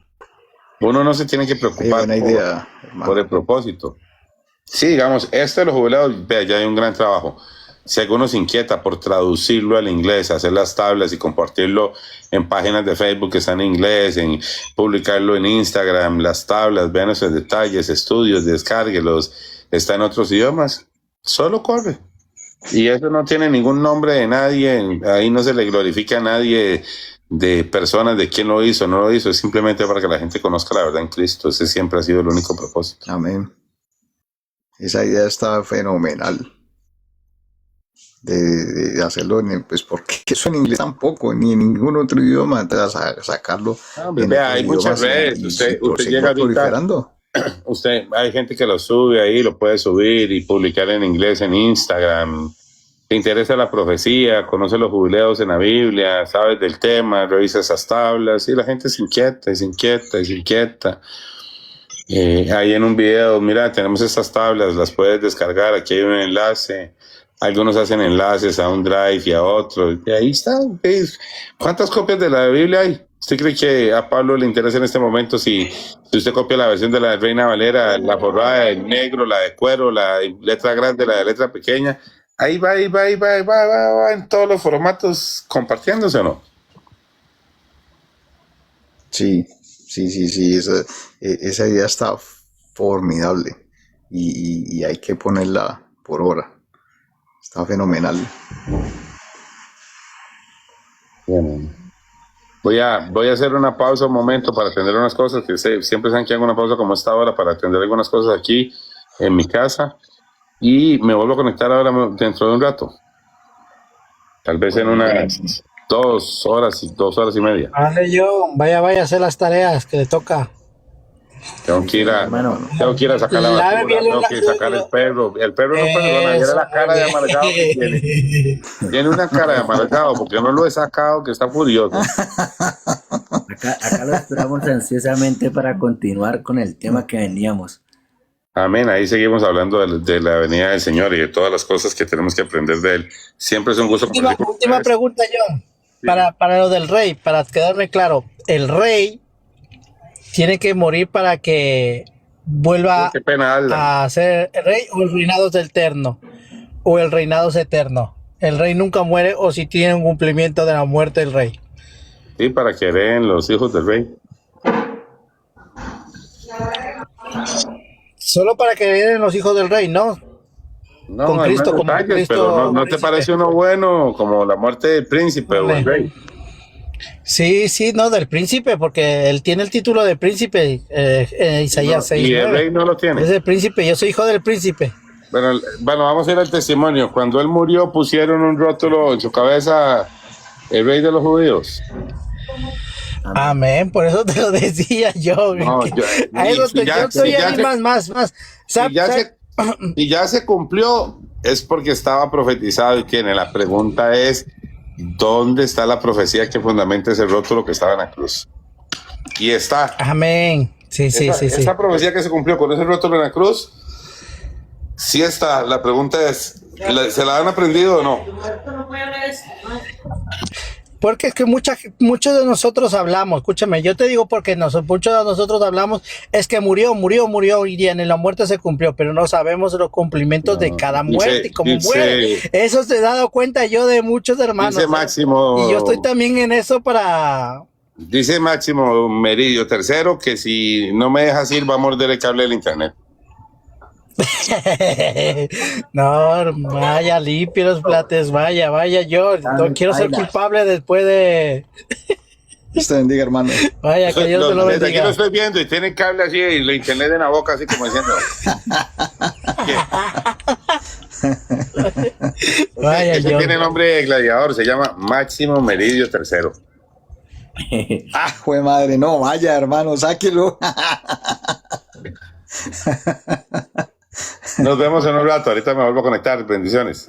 Uno no se tiene que preocupar Buena idea, por el propósito. Sí, digamos, de los jubilados, vea, ya hay un gran trabajo. Si alguno se inquieta por traducirlo al inglés, hacer las tablas y compartirlo en páginas de Facebook que están en inglés, en publicarlo en Instagram, las tablas, vean esos detalles, estudios, descárguelos, está en otros idiomas, solo corre. Y eso no tiene ningún nombre de nadie, ahí no se le glorifica a nadie de personas de quién lo hizo, no lo hizo, es simplemente para que la gente conozca la verdad en Cristo. Ese siempre ha sido el único propósito. Amén. Esa idea está fenomenal. De hacerlo, pues porque eso en inglés tampoco, ni en ningún otro idioma, sacarlo. Vea, hay muchas redes, usted llega ahorita, proliferando. hay gente que lo sube ahí, lo puede subir y publicar en inglés en Instagram. Te interesa la profecía, conoce los jubileos en la Biblia, sabes del tema, revisa esas tablas y la gente se inquieta y se inquieta y se inquieta. Ahí en un video, mira, tenemos estas tablas, las puedes descargar, aquí hay un enlace. Algunos hacen enlaces a un drive y a otro. Y ahí está. ¿Cuántas copias de la Biblia hay? ¿Usted cree que a Pablo le interesa en este momento si usted copia la versión de la Reina Valera, la forrada de negro, la de cuero, la de letra grande, la de letra pequeña? Ahí va en todos los formatos compartiéndose, ¿o no? Sí. Esa idea está formidable y hay que ponerla por hora. Está fenomenal. Bien. Voy a hacer una pausa un momento para atender unas cosas, que siempre saben que hago una pausa como esta hora para atender algunas cosas aquí en mi casa y me vuelvo a conectar ahora dentro de un rato. Tal vez en unas 2 horas y media. Vale, John, vaya a hacer las tareas que le toca. Tengo que ir a sacar la Lave basura, bien tengo que sacar el perro. El perro no perdona, mira la cara de amargado que tiene. Tiene una cara de amargado porque no lo he sacado, que está furioso. Acá lo esperamos ansiosamente para continuar con el tema que veníamos. Amén, ahí seguimos hablando de la venida del Señor y de todas las cosas que tenemos que aprender de Él. Siempre es un gusto. Última pregunta, John, para lo del rey, para quedarme claro. El rey tiene que morir para que vuelva a ser el rey, o el reinado es eterno, o el reinado es eterno. El rey nunca muere, o si tiene un cumplimiento de la muerte del rey. Sí, para que hereden los hijos del rey. Solo para que hereden los hijos del rey, ¿no? No, con Cristo, como detalles, Cristo. Pero no te parece uno bueno como la muerte del príncipe o el rey. Sí, no, del príncipe, porque él tiene el título de príncipe, Isaías 6. Y el rey no lo tiene. Es el príncipe, yo soy hijo del príncipe. Bueno, vamos a ir al testimonio. Cuando él murió, pusieron un rótulo en su cabeza, el rey de los judíos. Amén, por eso te lo decía yo. No, A eso si ya- yo estoy si ya ahí se- más. Si ya se cumplió, es porque estaba profetizado y tiene. La pregunta es, ¿dónde está la profecía que fundamenta ese rótulo que estaba en la cruz? Y está. Amén. Sí. Esa profecía que se cumplió con ese rótulo en la cruz, sí está. La pregunta es, ¿se la han aprendido o no? Porque es que muchos de nosotros hablamos, escúchame, yo te digo porque muchos de nosotros hablamos, es que murió y en la muerte se cumplió, pero no sabemos los cumplimientos de cada muerte y cómo muere. Eso se he dado cuenta yo de muchos hermanos. Dice Máximo, y yo estoy también en eso para... Dice Máximo Meridio III que si no me dejas ir va a morder el cable del internet. No, vaya, limpie los plates, vaya, yo no quiero ser culpable después de... Dios te bendiga, hermano. Vaya, que Dios te lo Desde aquí lo bendiga. estoy viendo y tiene cable así y la internet en la boca así como diciendo. Vaya, Ese yo. tiene nombre de gladiador, se llama Máximo Meridio III. Ah, jue madre, no, vaya, hermano, sáquelo. Nos vemos en un rato, ahorita me vuelvo a conectar, bendiciones.